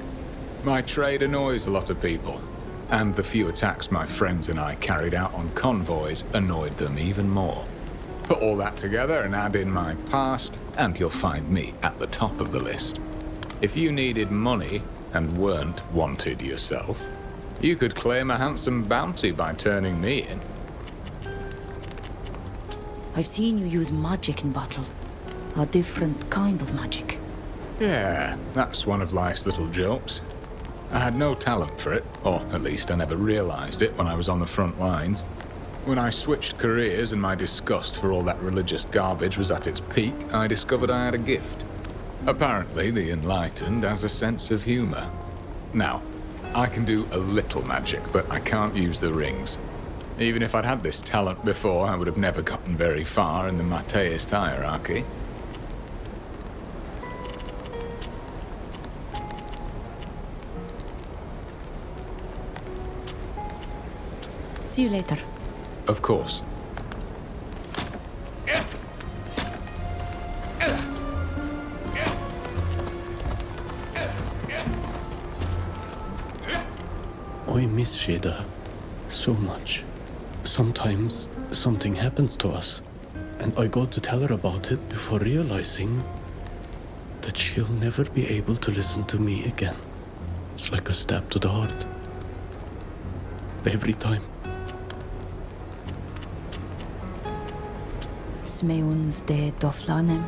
Speaker 21: My trade annoys a lot of people, and the few attacks my friends and I carried out on convoys annoyed them even more. Put all that together and add in my past, and you'll find me at the top of the list. If you needed money and weren't wanted yourself, you could claim a handsome bounty by turning me in.
Speaker 3: I've seen you use magic in battle. A different kind of magic.
Speaker 21: Yeah, that's one of life's little jokes. I had no talent for it, or at least I never realized it when I was on the front lines. When I switched careers and my disgust for all that religious garbage was at its peak, I discovered I had a gift. Apparently, the enlightened has a sense of humor. Now, I can do a little magic, but I can't use the rings. Even if I'd had this talent before, I would have never gotten very far in the Mateist hierarchy.
Speaker 3: See you later.
Speaker 21: Of course.
Speaker 1: I miss Sheda so much. Sometimes something happens to us, and I go to tell her about it before realizing that she'll never be able to listen to me again. It's like a stab to the heart. Every time.
Speaker 3: Smeun's de doflanem.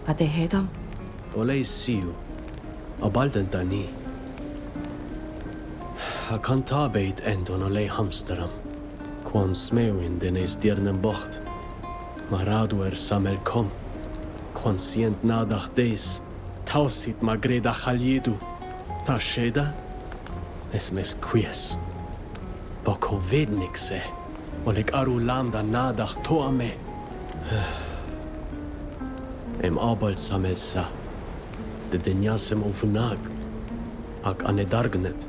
Speaker 3: Adehedam.
Speaker 1: Olay siu. Abaldentani. A cantabeit endon olay hamsteram. Quan smeuin denes diernem bocht. Maraduer samel kom. Quan sient nadach des. Tausit magreda chaliedu. Ta sheda. Es mes quies. Boko vednik se. Oleg aru lambda nadach toame. Em abald samel sa. De denjasem ovunag. Ak anedargnet.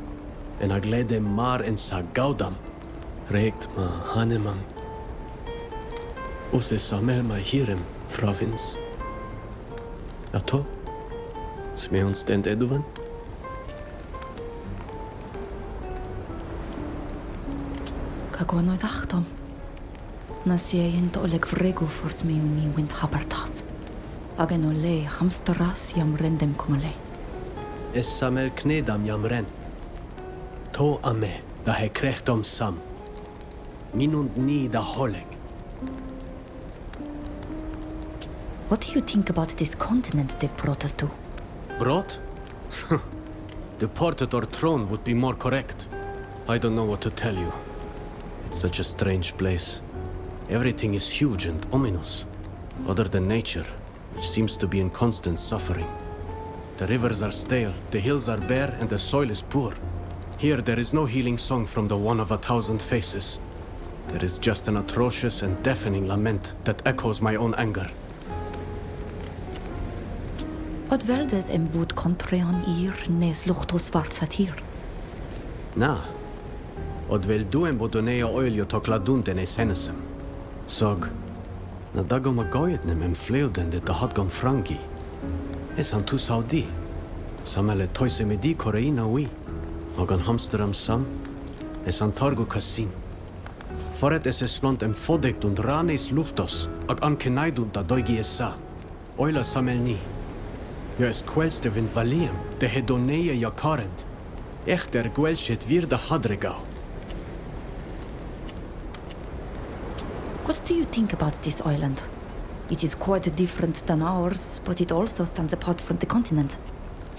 Speaker 1: En aglede mar en sa gaudam. Regt ma haneman. Ose samel ma hirem, fravins. Ato? Smeon stend eduvan?
Speaker 3: Kagwano dachtom. Nasieint oleg vregu for smeuni wind habertas. Agen ole hamsteras jam rendem kumale.
Speaker 1: Es samel knedam jam ren. To ame, da he krechtom sam. Minund ni da holeg.
Speaker 3: What do you think about this continent they've brought us to?
Speaker 1: Brought? Deported or thrown would be more correct. I don't know what to tell you. It's such a strange place. Everything is huge and ominous, other than nature, which seems to be in constant suffering. The rivers are stale, the hills are bare, and the soil is poor. Here there is no healing song from the one of 1,000 faces. There is just an atrocious and deafening lament that echoes my own anger.
Speaker 3: Wat veldes en boet kontrean ir nes luchtos vartsatir?
Speaker 1: Na, od vel duem bodonea oilio tokladunte ne senesem. Sog, na dagom agoyetnem em fleuden de hadgom frangi. Esan tu saudi. Samele toise medi koreina ui. Ogan hamsteram sam. Esan targo kassin. Foret es slont em fodekt und ranes luchtos. Ag ankenaidun da doigi essa.
Speaker 6: Oila samelni. Jo es kwelste vin valiem, de hedoneia ja karent. Echter gwelshet vir de hadregau.
Speaker 3: What do you think about this island? It is quite different than ours, but it also stands apart from the continent.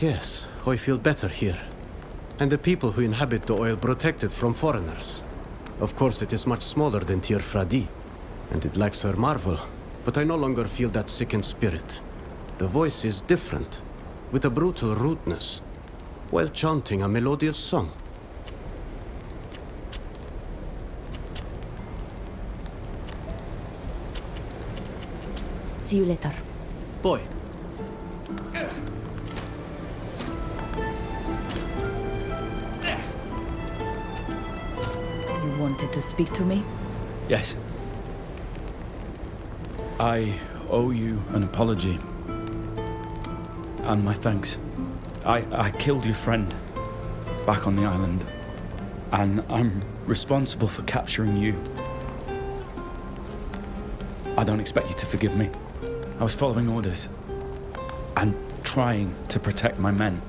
Speaker 6: Yes, I feel better here. And the people who inhabit the oil protected from foreigners. Of course, it is much smaller than Tir Fradi, and it lacks her marvel, but I no longer feel that sickened spirit. The voice is different, with a brutal rudeness, while chanting a melodious song.
Speaker 3: See you later.
Speaker 6: Boy.
Speaker 3: You wanted to speak to me?
Speaker 11: Yes. I owe you an apology. And my thanks. I killed your friend back on the island. And I'm responsible for capturing you. I don't expect you to forgive me. I was following orders and trying to protect my men.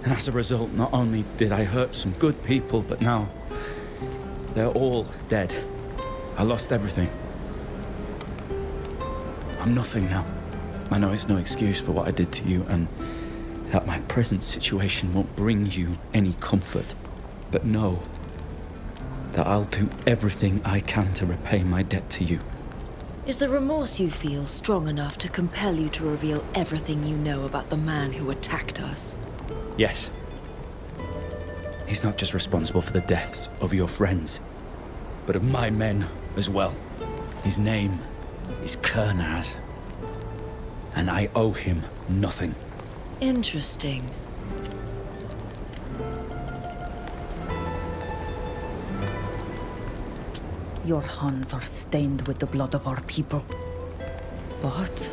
Speaker 11: And as a result, not only did I hurt some good people, but now they're all dead. I lost everything. I'm nothing now. I know it's no excuse for what I did to you, and that my present situation won't bring you any comfort. But know that I'll do everything I can to repay my debt to you.
Speaker 4: Is the remorse you feel strong enough to compel you to reveal everything you know about the man who attacked us?
Speaker 11: Yes. He's not just responsible for the deaths of your friends, but of my men as well. His name is Kernaz, and I owe him nothing.
Speaker 4: Interesting.
Speaker 3: Your hands are stained with the blood of our people. But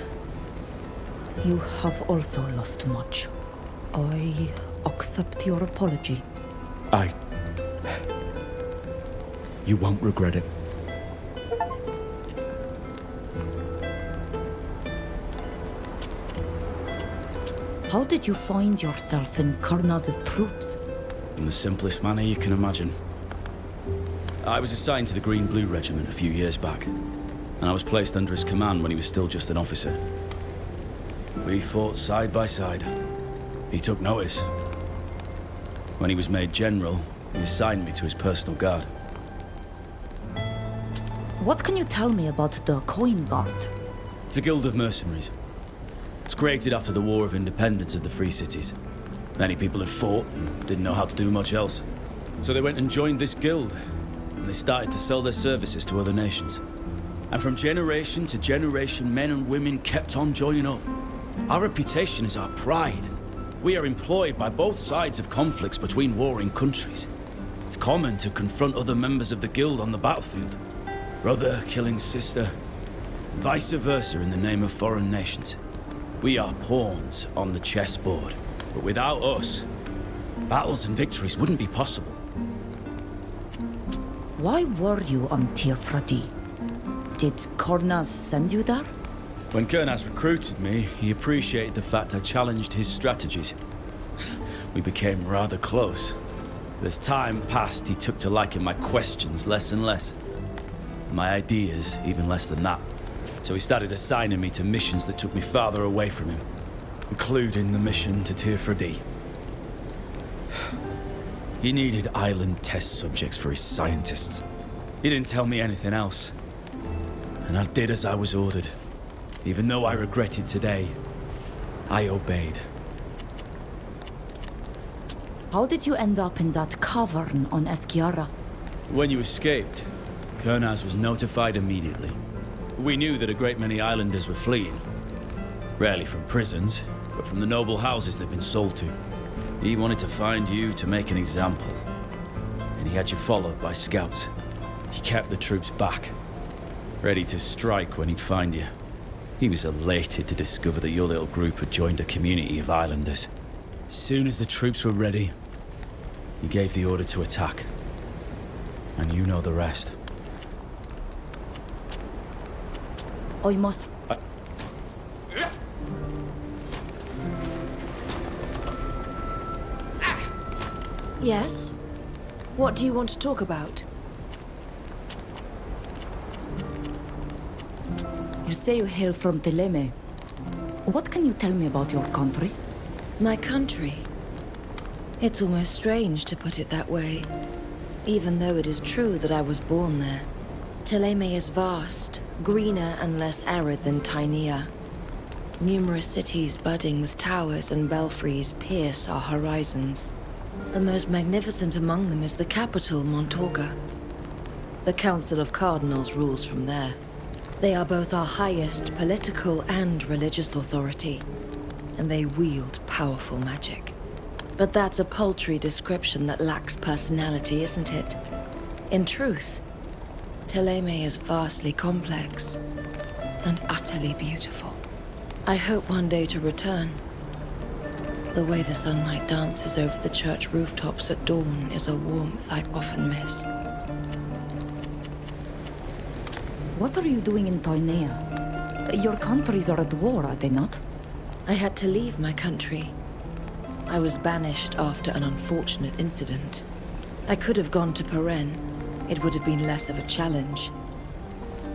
Speaker 3: you have also lost much. I accept your apology.
Speaker 11: You won't regret it.
Speaker 3: How did you find yourself in Kernaz's troops?
Speaker 11: In the simplest manner you can imagine. I was assigned to the Green-Blue Regiment a few years back, and I was placed under his command when he was still just an officer. We fought side by side. He took notice. When he was made general, he assigned me to his personal guard.
Speaker 3: What can you tell me about the Coin Guard?
Speaker 11: It's a guild of mercenaries. It's created after the War of Independence of the Free Cities. Many people had fought and didn't know how to do much else. So they went and joined this guild, and they started to sell their services to other nations. And from generation to generation, men and women kept on joining up. Our reputation is our pride. We are employed by both sides of conflicts between warring countries. It's common to confront other members of the guild on the battlefield. Brother killing sister, vice versa in the name of foreign nations. We are pawns on the chessboard, but without us, battles and victories wouldn't be possible.
Speaker 3: Why were you on Tir Fradi? Did Kernaz send you there?
Speaker 11: When Kernaz recruited me, he appreciated the fact I challenged his strategies. We became rather close. But as time passed, he took to liking my questions less and less. My ideas even less than that. So he started assigning me to missions that took me farther away from him, including the mission to Tir Fradi. He needed island test subjects for his scientists. He didn't tell me anything else. And I did as I was ordered. Even though I regret it today, I obeyed.
Speaker 3: How did you end up in that cavern on Esquiara?
Speaker 11: When you escaped, Kernaz was notified immediately. We knew that a great many islanders were fleeing. Rarely from prisons, but from the noble houses they'd been sold to. He wanted to find you to make an example. And he had you followed by scouts. He kept the troops back, ready to strike when he'd find you. He was elated to discover that your little group had joined a community of islanders. As soon as the troops were ready, he gave the order to attack. And you know the rest.
Speaker 3: I must...
Speaker 4: Yes? What do you want to talk about?
Speaker 3: You say you hail from Teleme. What can you tell me about your country?
Speaker 4: My country? It's almost strange to put it that way, even though it is true that I was born there. Teleme is vast, greener and less arid than Tainea. Numerous cities budding with towers and belfries pierce our horizons. The most magnificent among them is the capital, Montorga. The Council of Cardinals rules from there. They are both our highest political and religious authority, and they wield powerful magic. But that's a paltry description that lacks personality, isn't it? In truth, Teleme is vastly complex and utterly beautiful. I hope one day to return. The way the sunlight dances over the church rooftops at dawn is a warmth I often miss.
Speaker 3: What are you doing in Tainea? Your countries are at war, are they not?
Speaker 4: I had to leave my country. I was banished after an unfortunate incident. I could have gone to Peren. It would have been less of a challenge.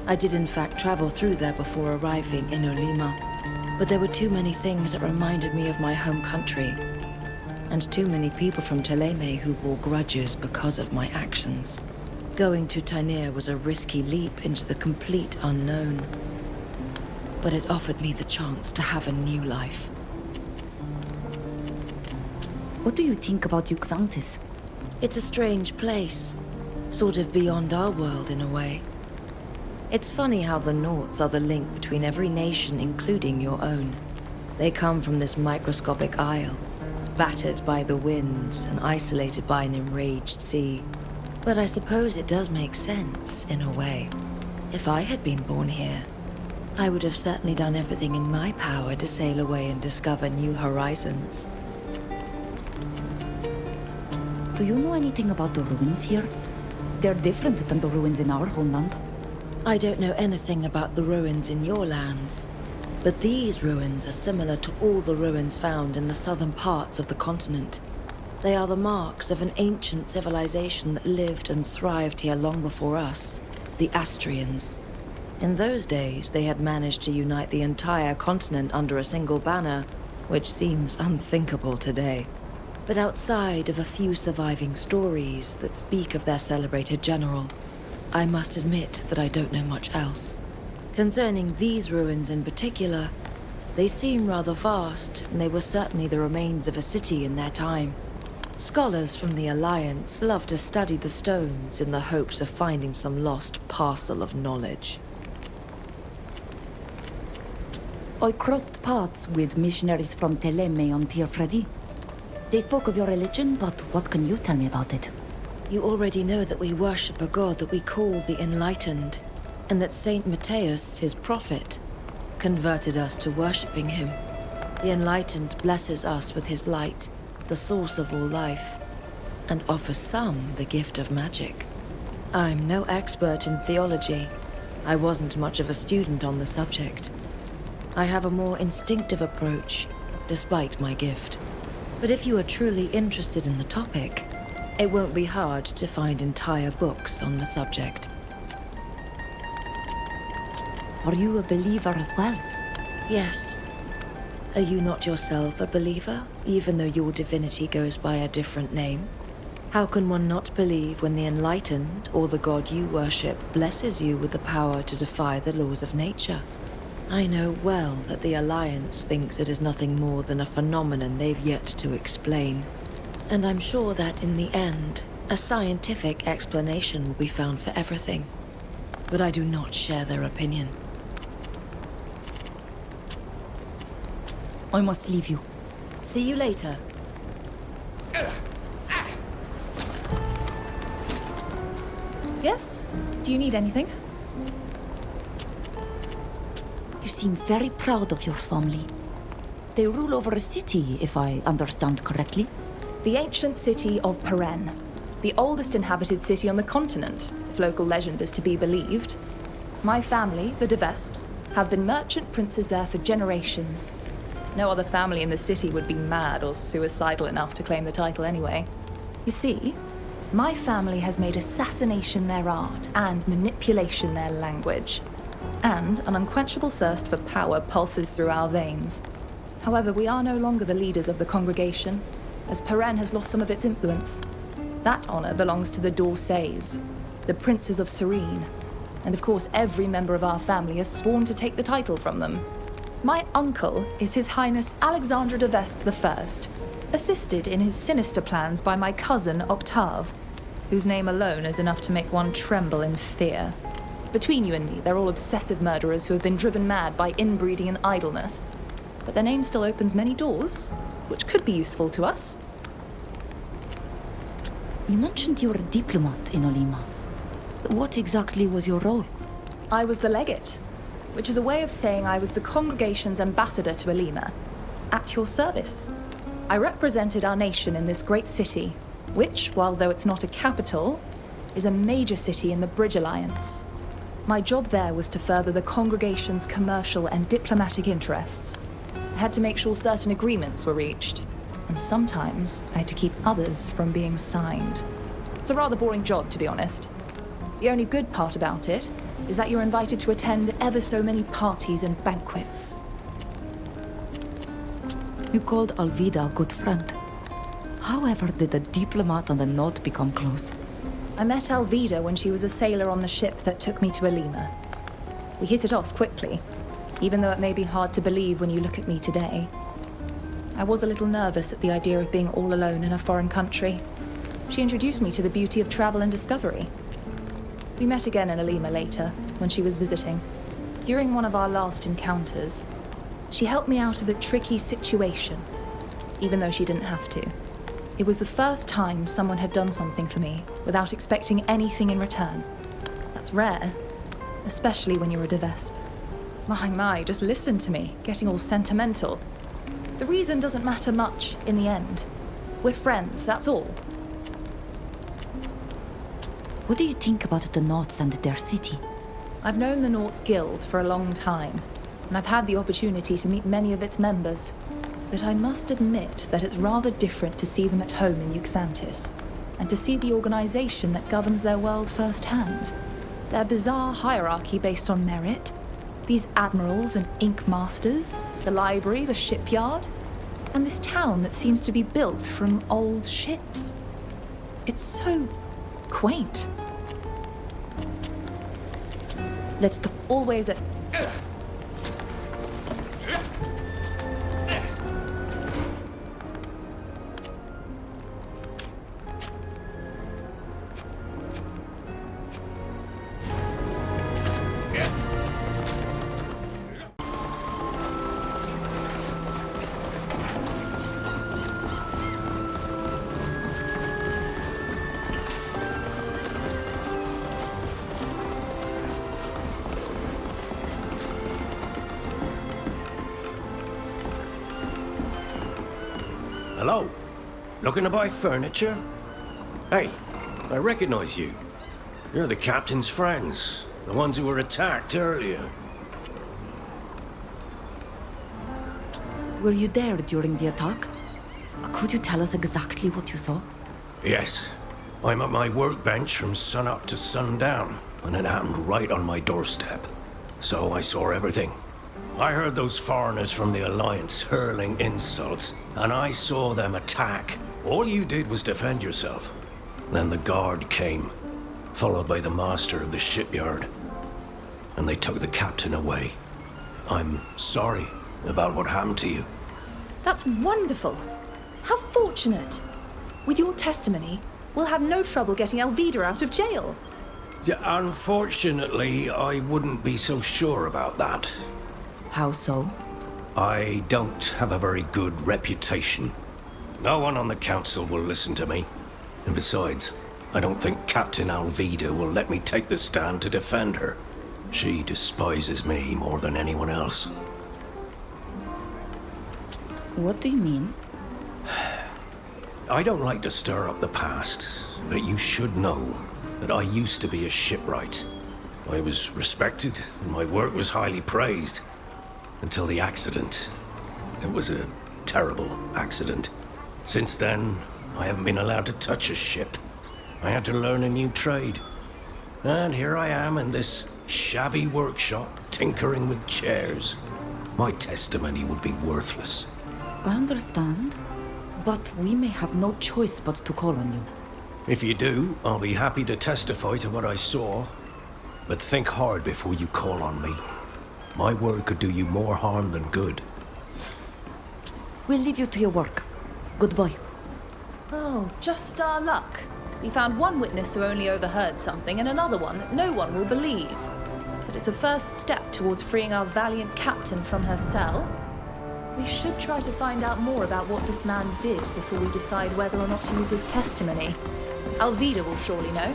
Speaker 4: I did in fact travel through there before arriving in Olima, but there were too many things that reminded me of my home country, and too many people from Teleme who bore grudges because of my actions. Going to Tainea was a risky leap into the complete unknown, but it offered me the chance to have a new life.
Speaker 3: What do you think about Xantis?
Speaker 4: It's a strange place, sort of beyond our world in a way. It's funny how the Nauts are the link between every nation, including your own. They come from this microscopic isle, battered by the winds and isolated by an enraged sea. But I suppose it does make sense, in a way. If I had been born here, I would have certainly done everything in my power to sail away and discover new horizons.
Speaker 3: Do you know anything about the ruins here? They're different than the ruins in our homeland.
Speaker 4: I don't know anything about the ruins in your lands, but these ruins are similar to all the ruins found in the southern parts of the continent. They are the marks of an ancient civilization that lived and thrived here long before us, the Astrians. In those days, they had managed to unite the entire continent under a single banner, which seems unthinkable today. But outside of a few surviving stories that speak of their celebrated general, I must admit that I don't know much else. Concerning these ruins in particular, they seem rather vast, and they were certainly the remains of a city in their time. Scholars from the Alliance love to study the stones in the hopes of finding some lost parcel of knowledge.
Speaker 3: I crossed paths with missionaries from Teleme on Tir Fredi. They spoke of your religion, but what can you tell me about it?
Speaker 4: You already know that we worship a god that we call the Enlightened, and that Saint Matthias, his prophet, converted us to worshipping him. The Enlightened blesses us with his light, the source of all life, and offers some the gift of magic. I'm no expert in theology. I wasn't much of a student on the subject. I have a more instinctive approach, despite my gift. But if you are truly interested in the topic, it won't be hard to find entire books on the subject.
Speaker 3: Are you a believer as well?
Speaker 4: Yes. Are you not yourself a believer, even though your divinity goes by a different name? How can one not believe when the Enlightened, or the god you worship, blesses you with the power to defy the laws of nature? I know well that the Alliance thinks it is nothing more than a phenomenon they've yet to explain. And I'm sure that in the end, a scientific explanation will be found for everything. But I do not share their opinion.
Speaker 3: I must leave you.
Speaker 4: See you later.
Speaker 20: Yes? Do you need anything?
Speaker 3: You seem very proud of your family. They rule over a city, if I understand correctly.
Speaker 20: The ancient city of Peren. The oldest inhabited city on the continent, if local legend is to be believed. My family, the de Vesps, have been merchant princes there for generations. No other family in the city would be mad or suicidal enough to claim the title anyway. You see, my family has made assassination their art and manipulation their language. And an unquenchable thirst for power pulses through our veins. However, we are no longer the leaders of the congregation, as Peren has lost some of its influence. That honor belongs to the Dorsays, the Princes of Serene. And of course, every member of our family has sworn to take the title from them. My uncle is His Highness Alexandre de Vespe I, assisted in his sinister plans by my cousin Octave, whose name alone is enough to make one tremble in fear. Between you and me, they're all obsessive murderers who have been driven mad by inbreeding and idleness. But their name still opens many doors, which could be useful to us.
Speaker 3: You mentioned you were a diplomat in Olima. What exactly was your role?
Speaker 20: I was the legate, which is a way of saying I was the congregation's ambassador to Olima, at your service. I represented our nation in this great city, which, while though it's not a capital, is a major city in the Bridge Alliance. My job there was to further the congregation's commercial and diplomatic interests. I had to make sure certain agreements were reached, and sometimes I had to keep others from being signed. It's a rather boring job, to be honest. The only good part about it is that you're invited to attend ever so many parties and banquets.
Speaker 3: You called Alvida a good friend. However, did the diplomat and the Naut become close?
Speaker 20: I met Alvida when she was a sailor on the ship that took me to Olima. We hit it off quickly, even though it may be hard to believe when you look at me today. I was a little nervous at the idea of being all alone in a foreign country. She introduced me to the beauty of travel and discovery. We met again in Olima later, when she was visiting. During one of our last encounters, she helped me out of a tricky situation, even though she didn't have to. It was the first time someone had done something for me without expecting anything in return. That's rare, especially when you're a de Vespe. My, just listen to me, getting all sentimental. The reason doesn't matter much in the end. We're friends, that's all.
Speaker 3: What do you think about the Nauts and their city?
Speaker 20: I've known the Nauts Guild for a long time, and I've had the opportunity to meet many of its members. But I must admit that it's rather different to see them at home in Yuxantis, and to see the organization that governs their world firsthand. Their bizarre hierarchy based on merit, these admirals and ink masters, the library, the shipyard, and this town that seems to be built from old ships. It's so quaint.
Speaker 3: Let's talk.
Speaker 20: Always a...
Speaker 7: Hello? Looking to buy furniture? Hey, I recognize you. You're the captain's friends. The ones who were attacked earlier.
Speaker 3: Were you there during the attack? Could you tell us exactly what you saw?
Speaker 7: Yes. I'm at my workbench from sunup to sundown, and it happened right on my doorstep. So I saw everything. I heard those foreigners from the Alliance hurling insults, and I saw them attack. All you did was defend yourself. Then the guard came, followed by the master of the shipyard, and they took the captain away. I'm sorry about what happened to you.
Speaker 20: That's wonderful. How fortunate. With your testimony, we'll have no trouble getting Alvida out of jail.
Speaker 7: Yeah, unfortunately, I wouldn't be so sure about that.
Speaker 3: How so?
Speaker 7: I don't have a very good reputation. No one on the council will listen to me. And besides, I don't think Captain Alvida will let me take the stand to defend her. She despises me more than anyone else.
Speaker 3: What do you mean?
Speaker 7: I don't like to stir up the past, but you should know that I used to be a shipwright. I was respected, and my work was highly praised. Until the accident. It was a terrible accident. Since then, I haven't been allowed to touch a ship. I had to learn a new trade. And here I am in this shabby workshop, tinkering with chairs. My testimony would be worthless.
Speaker 3: I understand, but we may have no choice but to call on you.
Speaker 7: If you do, I'll be happy to testify to what I saw. But think hard before you call on me. My word could do you more harm than good.
Speaker 3: We'll leave you to your work. Goodbye.
Speaker 20: Oh, just our luck. We found one witness who only overheard something and another one that no one will believe. But it's a first step towards freeing our valiant captain from her cell. We should try to find out more about what this man did before we decide whether or not to use his testimony. Alvida will surely know.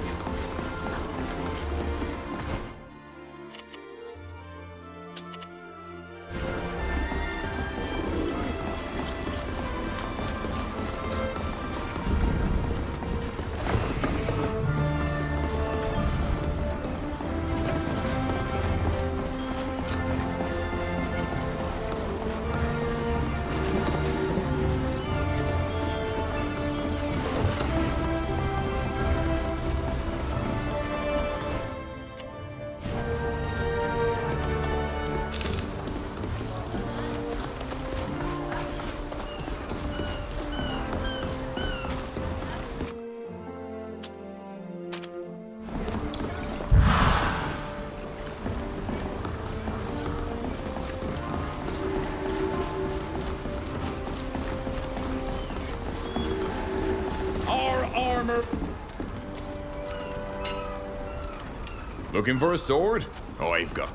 Speaker 5: Looking for a sword? Oh, I've got.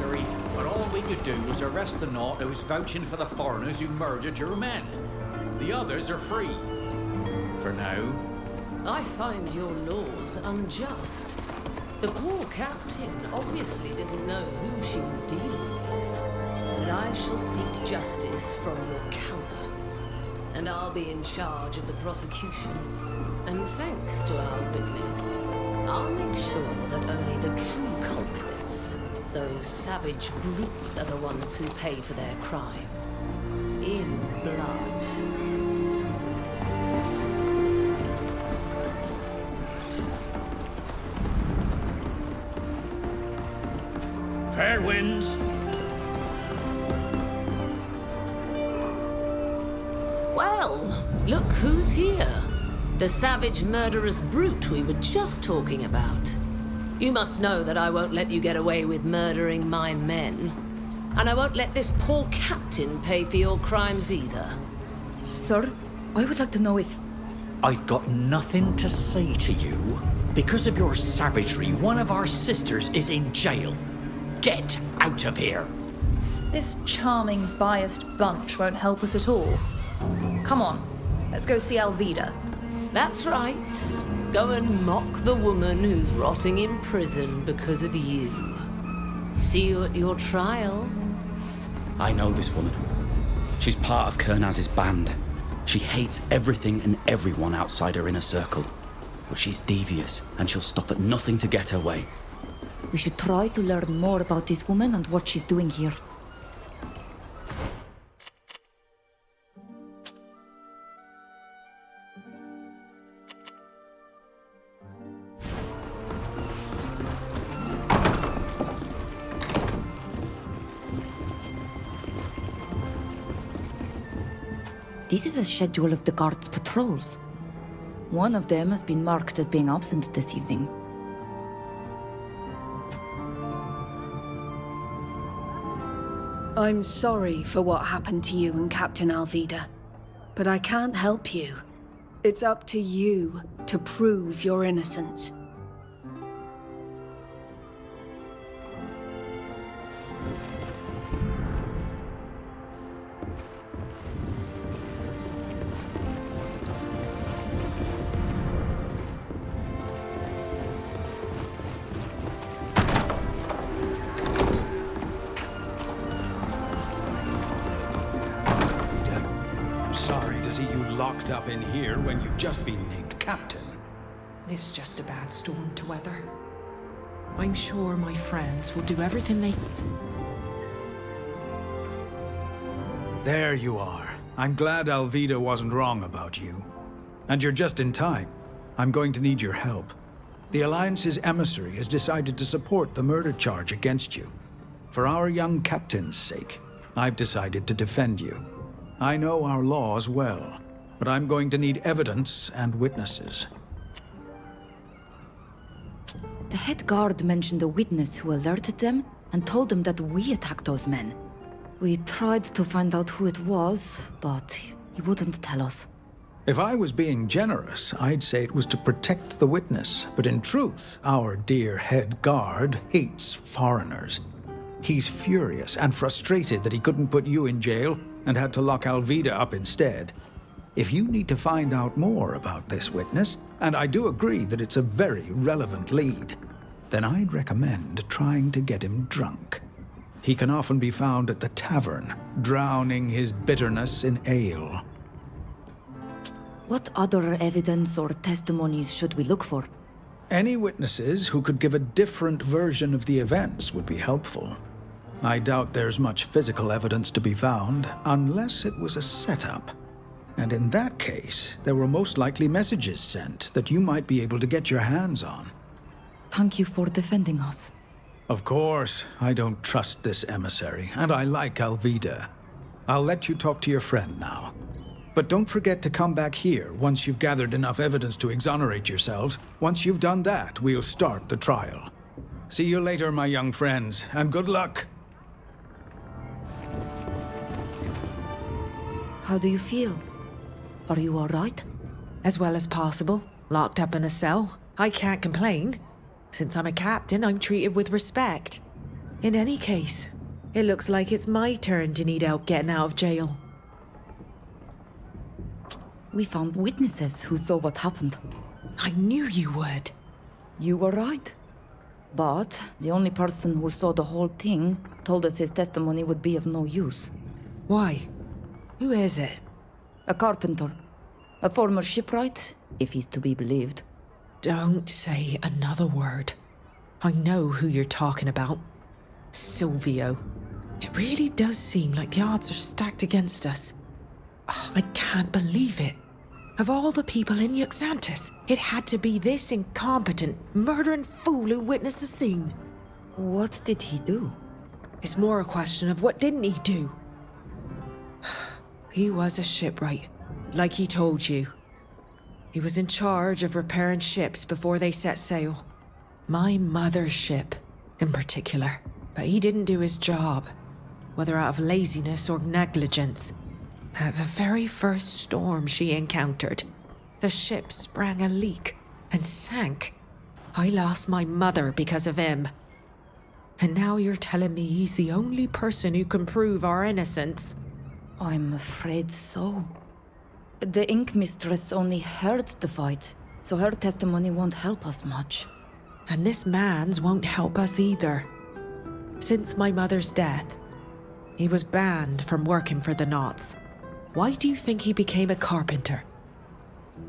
Speaker 18: emissary, but all we could do was arrest the Naut who was vouching for the foreigners who murdered your men. The others are free. For now.
Speaker 13: I find your laws unjust. The poor captain obviously didn't know who she was dealing with. But I shall seek justice from your council. And I'll be in charge of the prosecution. And thanks to our witness, I'll make sure that only the true culprits, those savage brutes, are the ones who pay for their crime. In blood.
Speaker 9: Fair winds.
Speaker 13: Well, look who's here. The savage murderous brute we were just talking about. You must know that I won't let you get away with murdering my men. And I won't let this poor captain pay for your crimes either.
Speaker 3: Sir, I would like to know if...
Speaker 18: I've got nothing to say to you. Because of your savagery, one of our sisters is in jail. Get out of here.
Speaker 20: This charming, biased bunch won't help us at all. Come on, let's go see Alvida.
Speaker 13: That's right. Go and mock the woman who's rotting in prison because of you. See you at your trial.
Speaker 11: I know this woman. She's part of Kernaz's band. She hates everything and everyone outside her inner circle. But she's devious, and she'll stop at nothing to get her way.
Speaker 3: We should try to learn more about this woman and what she's doing here. This is a schedule of the guard's patrols. One of them has been marked as being absent this evening.
Speaker 8: I'm sorry for what happened to you and Captain Alvida, but I can't help you. It's up to you to prove your innocence.
Speaker 17: Locked up in here when you've just been named captain.
Speaker 10: It's just a bad storm to weather. I'm sure my friends will do everything they...
Speaker 17: There you are. I'm glad Alvida wasn't wrong about you. And you're just in time. I'm going to need your help. The Alliance's emissary has decided to support the murder charge against you. For our young captain's sake, I've decided to defend you. I know our laws well, but I'm going to need evidence and witnesses.
Speaker 3: The head guard mentioned a witness who alerted them and told them that we attacked those men. We tried to find out who it was, but he wouldn't tell us.
Speaker 17: If I was being generous, I'd say it was to protect the witness, but in truth, our dear head guard hates foreigners. He's furious and frustrated that he couldn't put you in jail and had to lock Alvida up instead. If you need to find out more about this witness, and I do agree that it's a very relevant lead, then I'd recommend trying to get him drunk. He can often be found at the tavern, drowning his bitterness in ale.
Speaker 3: What other evidence or testimonies should we look for?
Speaker 17: Any witnesses who could give a different version of the events would be helpful. I doubt there's much physical evidence to be found, unless it was a setup. And in that case, there were most likely messages sent that you might be able to get your hands on.
Speaker 3: Thank you for defending us.
Speaker 17: Of course, I don't trust this emissary, and I like Alvida. I'll let you talk to your friend now. But don't forget to come back here once you've gathered enough evidence to exonerate yourselves. Once you've done that, we'll start the trial. See you later, my young friends, and good luck.
Speaker 3: How do you feel? Are you all right?
Speaker 10: As well as possible. Locked up in a cell. I can't complain. Since I'm a captain, I'm treated with respect. In any case, it looks like it's my turn to need help getting out of jail.
Speaker 3: We found witnesses who saw what happened.
Speaker 10: I knew you would.
Speaker 3: You were right. But the only person who saw the whole thing told us his testimony would be of no use.
Speaker 10: Why? Who is it?
Speaker 3: A carpenter. A former shipwright, if he's to be believed.
Speaker 10: Don't say another word. I know who you're talking about. Silvio. It really does seem like the odds are stacked against us. Oh, I can't believe it. Of all the people in Yuxantis, it had to be this incompetent, murdering fool who witnessed the scene.
Speaker 3: What did he do?
Speaker 10: It's more a question of what didn't he do? He was a shipwright, like he told you. He was in charge of repairing ships before they set sail. My mother's ship, in particular. But he didn't do his job, whether out of laziness or negligence. At the very first storm she encountered, the ship sprang a leak and sank. I lost my mother because of him. And now you're telling me he's the only person who can prove our innocence?
Speaker 3: I'm afraid so. The Ink Mistress only heard the fight, so her testimony won't help us much.
Speaker 10: And this man's won't help us either. Since my mother's death, he was banned from working for the Nauts. Why do you think he became a carpenter?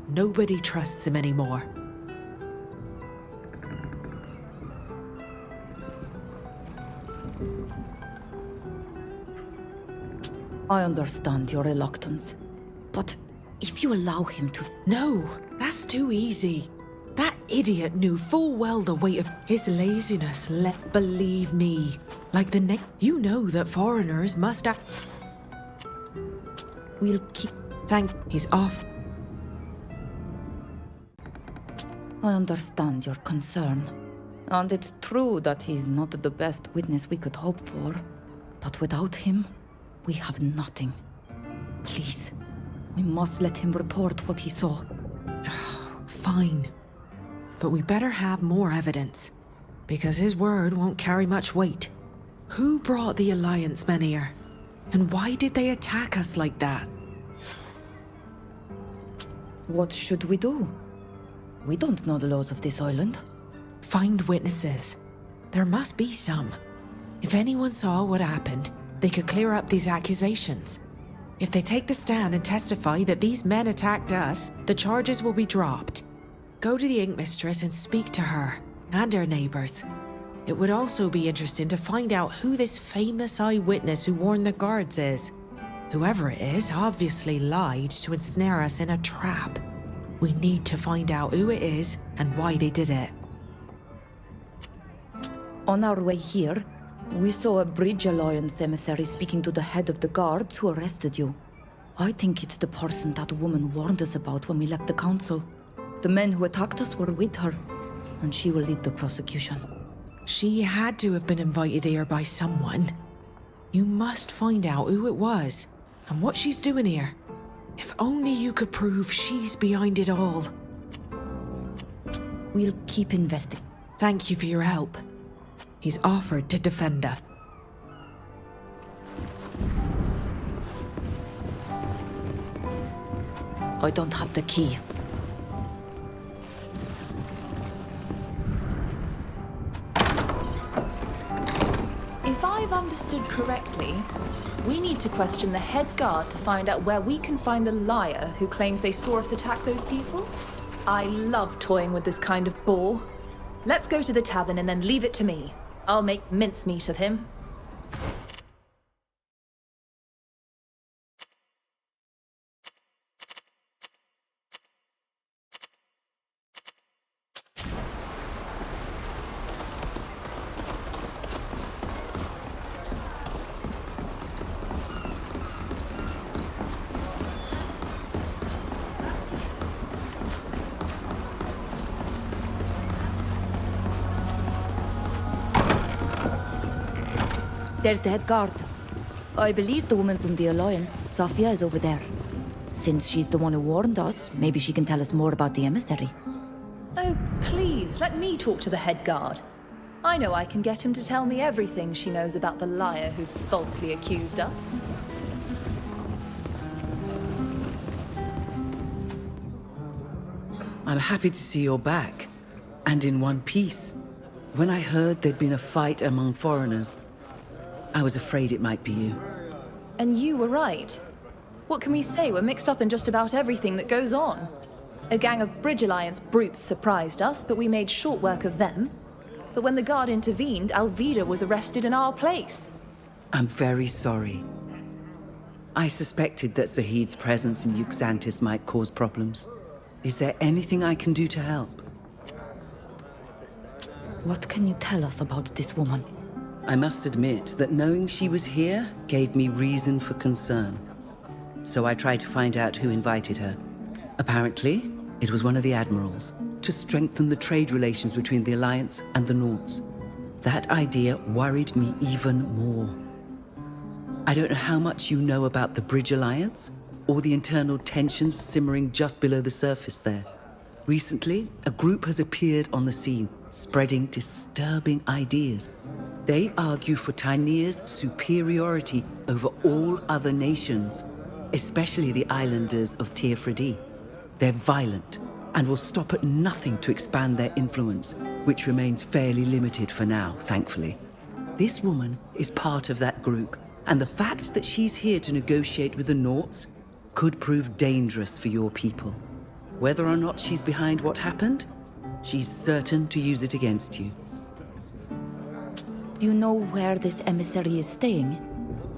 Speaker 10: Nobody trusts him anymore.
Speaker 3: I understand your reluctance, but if you allow him to...
Speaker 10: No, that's too easy. That idiot knew full well the weight of his laziness. Believe me, like the you know that foreigners must act.
Speaker 3: We'll keep...
Speaker 10: He's off.
Speaker 3: I understand your concern. And it's true that he's not the best witness we could hope for. But without him, we have nothing. Please, we must let him report what he saw.
Speaker 10: Fine. But we better have more evidence, because his word won't carry much weight. Who brought the Alliance men here? And why did they attack us like that?
Speaker 3: What should we do? We don't know the laws of this island.
Speaker 10: Find witnesses. There must be some. If anyone saw what happened, they could clear up these accusations. If they take the stand and testify that these men attacked us, the charges will be dropped. Go to the Ink Mistress and speak to her, and her neighbors. It would also be interesting to find out who this famous eyewitness who warned the guards is. Whoever it is obviously lied to ensnare us in a trap. We need to find out who it is and why they did it.
Speaker 3: On our way here, we saw a Bridge Alliance emissary speaking to the head of the guards who arrested you. I think it's the person that woman warned us about when we left the council. The men who attacked us were with her, and she will lead the prosecution.
Speaker 10: She had to have been invited here by someone. You must find out who it was, and what she's doing here. If only you could prove she's behind it all.
Speaker 3: We'll keep investing.
Speaker 10: Thank you for your help. He's offered to defend her.
Speaker 3: I don't have the key.
Speaker 20: If I've understood correctly, we need to question the head guard to find out where we can find the liar who claims they saw us attack those people. I love toying with this kind of bore. Let's go to the tavern and then leave it to me. I'll make mincemeat of him.
Speaker 3: There's the head guard. I believe the woman from the Alliance, Safia, is over there. Since she's the one who warned us, maybe she can tell us more about the emissary.
Speaker 20: Oh, please, let me talk to the head guard. I know I can get him to tell me everything she knows about the liar who's falsely accused us.
Speaker 15: I'm happy to see you're back, and in one piece. When I heard there'd been a fight among foreigners, I was afraid it might be you.
Speaker 20: And you were right. What can we say? We're mixed up in just about everything that goes on. A gang of Bridge Alliance brutes surprised us, but we made short work of them. But when the guard intervened, Alvida was arrested in our place.
Speaker 15: I'm very sorry. I suspected that Zahid's presence in Xantis might cause problems. Is there anything I can do to help?
Speaker 3: What can you tell us about this woman?
Speaker 15: I must admit that knowing she was here gave me reason for concern. So I tried to find out who invited her. Apparently, it was one of the admirals, to strengthen the trade relations between the Alliance and the Nauts. That idea worried me even more. I don't know how much you know about the Bridge Alliance, or the internal tensions simmering just below the surface there. Recently, a group has appeared on the scene, spreading disturbing ideas. They argue for Tyneir's superiority over all other nations, especially the islanders of Teofredi. They're violent and will stop at nothing to expand their influence, which remains fairly limited for now, thankfully. This woman is part of that group, and the fact that she's here to negotiate with the Nauts could prove dangerous for your people. Whether or not she's behind what happened, she's certain to use it against you.
Speaker 3: Do you know where this emissary is staying?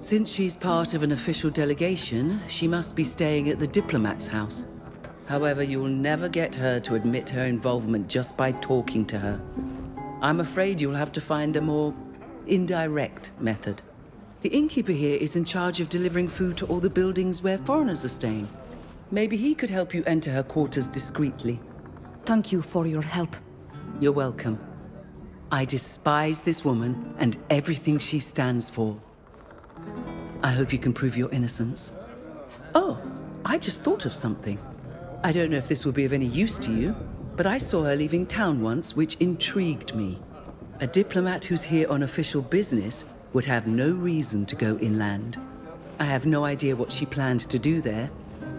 Speaker 15: Since she's part of an official delegation, she must be staying at the diplomat's house. However, you'll never get her to admit her involvement just by talking to her. I'm afraid you'll have to find a more indirect method. The innkeeper here is in charge of delivering food to all the buildings where foreigners are staying. Maybe he could help you enter her quarters discreetly.
Speaker 3: Thank you for your help.
Speaker 15: You're welcome. I despise this woman and everything she stands for. I hope you can prove your innocence. Oh, I just thought of something. I don't know if this will be of any use to you, but I saw her leaving town once, which intrigued me. A diplomat who's here on official business would have no reason to go inland. I have no idea what she planned to do there,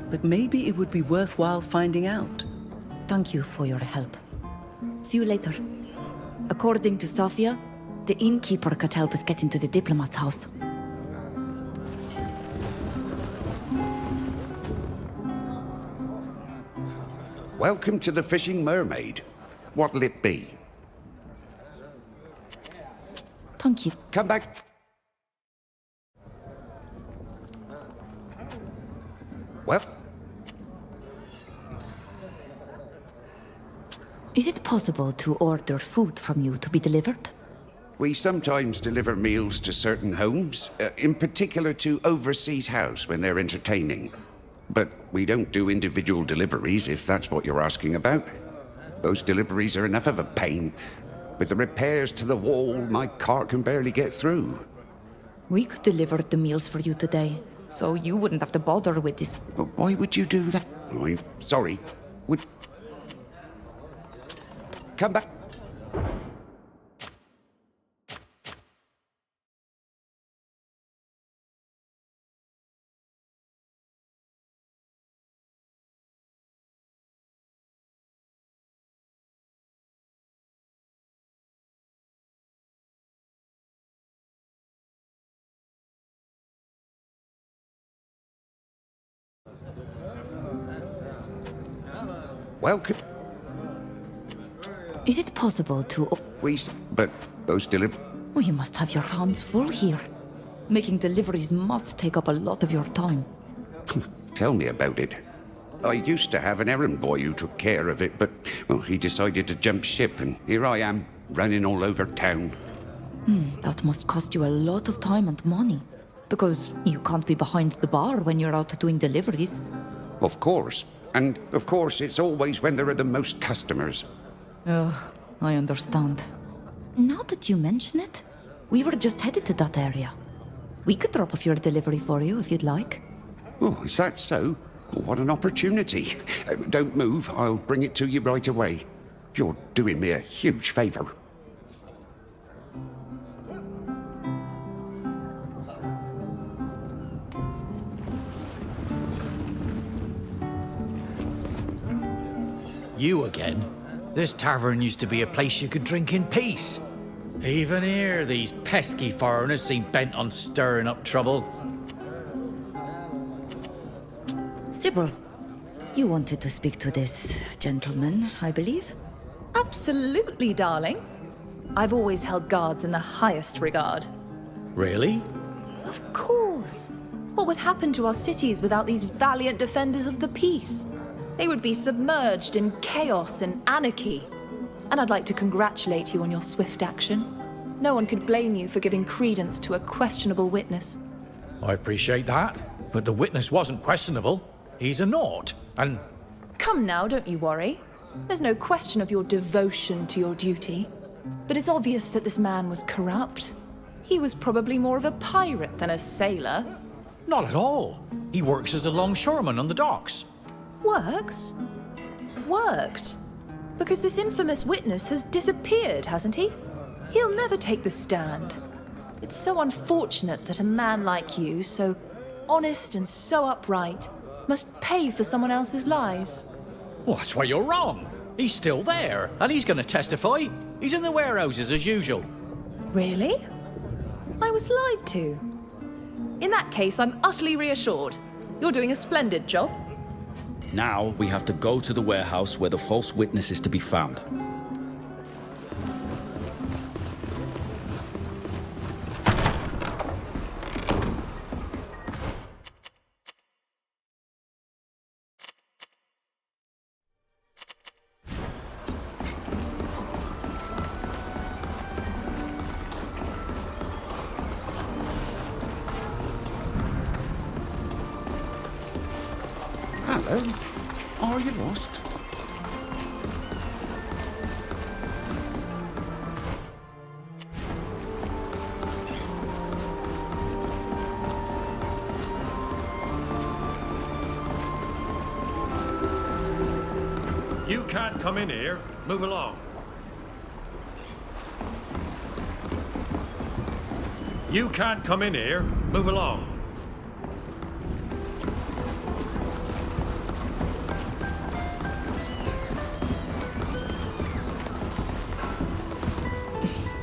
Speaker 15: but maybe it would be worthwhile finding out.
Speaker 3: Thank you for your help. See you later. According to Sofia, the innkeeper could help us get into the diplomat's house.
Speaker 16: Welcome to the Fishing Mermaid. What'll it be?
Speaker 3: Thank you.
Speaker 16: Come back. Well?
Speaker 3: Is it possible to order food from you to be delivered?
Speaker 16: We sometimes deliver meals to certain homes, in particular to Overseas House when they're entertaining. But we don't do individual deliveries, if that's what you're asking about. Those deliveries are enough of a pain. With the repairs to the wall, my cart can barely get through.
Speaker 3: We could deliver the meals for you today, so you wouldn't have to bother with this.
Speaker 16: Why would you do that? Oh, I'm sorry. Would... Come back. Welcome.
Speaker 3: Is it possible to...
Speaker 16: But those
Speaker 3: Oh, you must have your hands full here. Making deliveries must take up a lot of your time.
Speaker 16: Tell me about it. I used to have an errand boy who took care of it, but, well, he decided to jump ship, and here I am, running all over town.
Speaker 3: That must cost you a lot of time and money. Because you can't be behind the bar when you're out doing deliveries.
Speaker 16: Of course. And, of course, it's always when there are the most customers.
Speaker 3: Ugh, I understand. Now that you mention it, we were just headed to that area. We could drop off your delivery for you if you'd like.
Speaker 16: Oh, is that so? What an opportunity. Don't move, I'll bring it to you right away. You're doing me a huge favor.
Speaker 18: You again? This tavern used to be a place you could drink in peace. Even here, these pesky foreigners seem bent on stirring up trouble.
Speaker 3: Sybil, you wanted to speak to this gentleman, I believe?
Speaker 20: Absolutely, darling. I've always held guards in the highest regard.
Speaker 18: Really?
Speaker 20: Of course. What would happen to our cities without these valiant defenders of the peace? They would be submerged in chaos and anarchy. And I'd like to congratulate you on your swift action. No one could blame you for giving credence to a questionable witness.
Speaker 18: I appreciate that, but the witness wasn't questionable. He's a Naut, and...
Speaker 20: Come now, don't you worry. There's no question of your devotion to your duty. But it's obvious that this man was corrupt. He was probably more of a pirate than a sailor.
Speaker 18: Not at all. He works as a longshoreman on the docks.
Speaker 20: Works? Worked? Because this infamous witness has disappeared, hasn't he? He'll never take the stand. It's so unfortunate that a man like you, so honest and so upright, must pay for someone else's lies.
Speaker 18: Well, that's why you're wrong. He's still there, and he's going to testify. He's in the warehouses as usual.
Speaker 20: Really? I was lied to. In that case, I'm utterly reassured. You're doing a splendid job.
Speaker 11: Now we have to go to the warehouse where the false witness is to be found.
Speaker 16: Hello. Are you lost?
Speaker 7: You can't come in here. Move along. You can't come in here. Move along.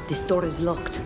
Speaker 3: This door is locked.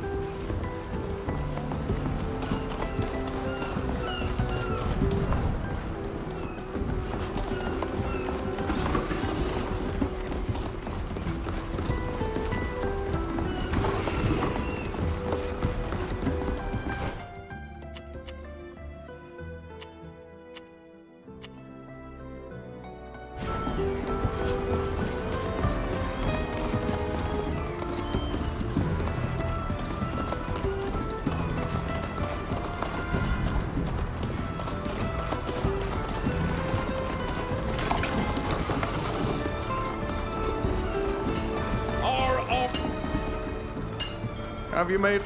Speaker 12: Have you made...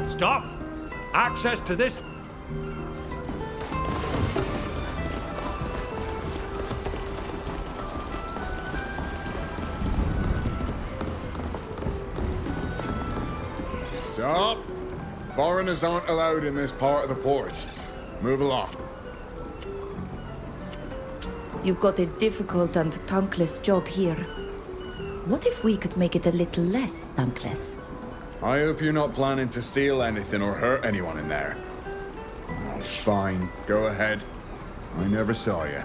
Speaker 7: Stop! Access to this...
Speaker 12: Stop! Foreigners aren't allowed in this part of the port. Move along.
Speaker 3: You've got a difficult and thankless job here. What if we could make it a little less thankless?
Speaker 12: I hope you're not planning to steal anything or hurt anyone in there. Oh, fine. Go ahead. I never saw you.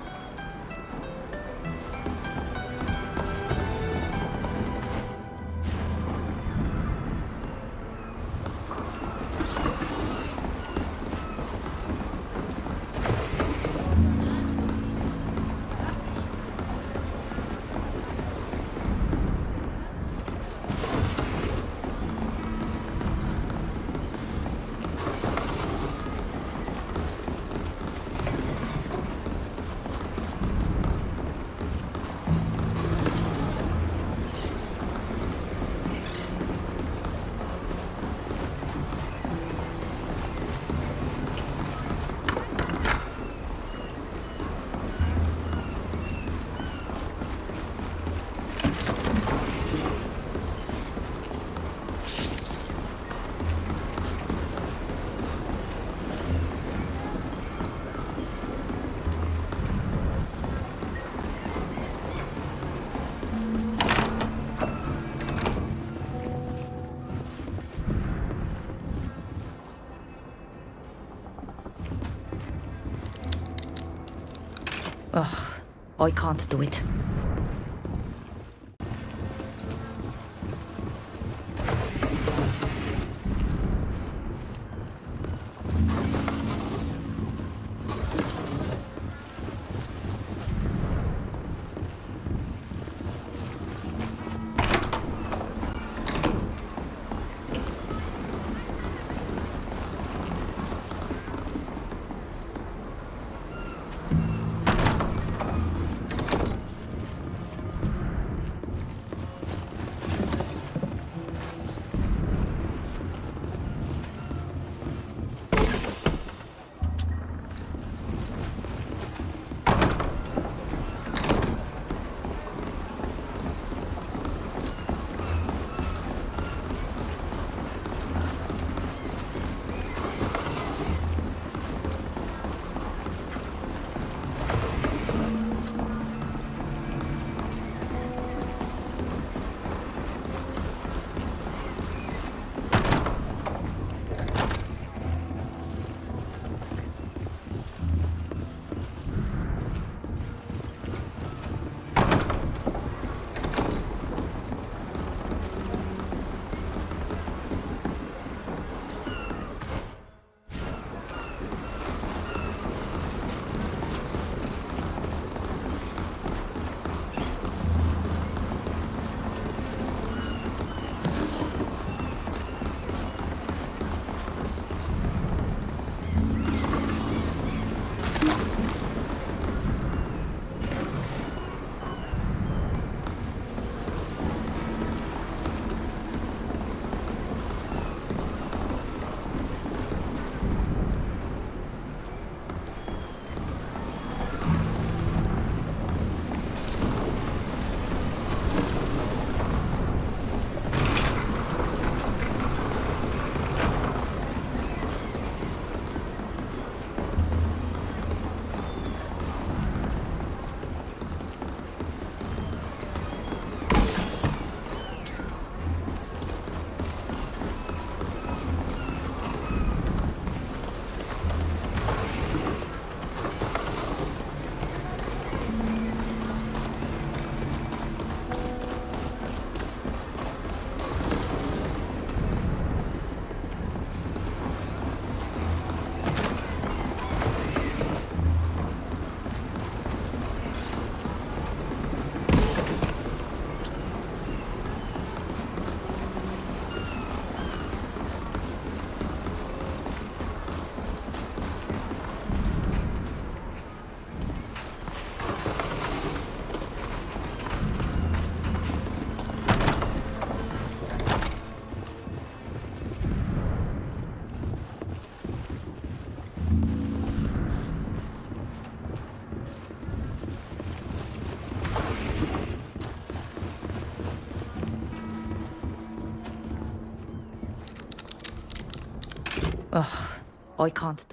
Speaker 3: Ugh, I can't do it. Ugh, I can't do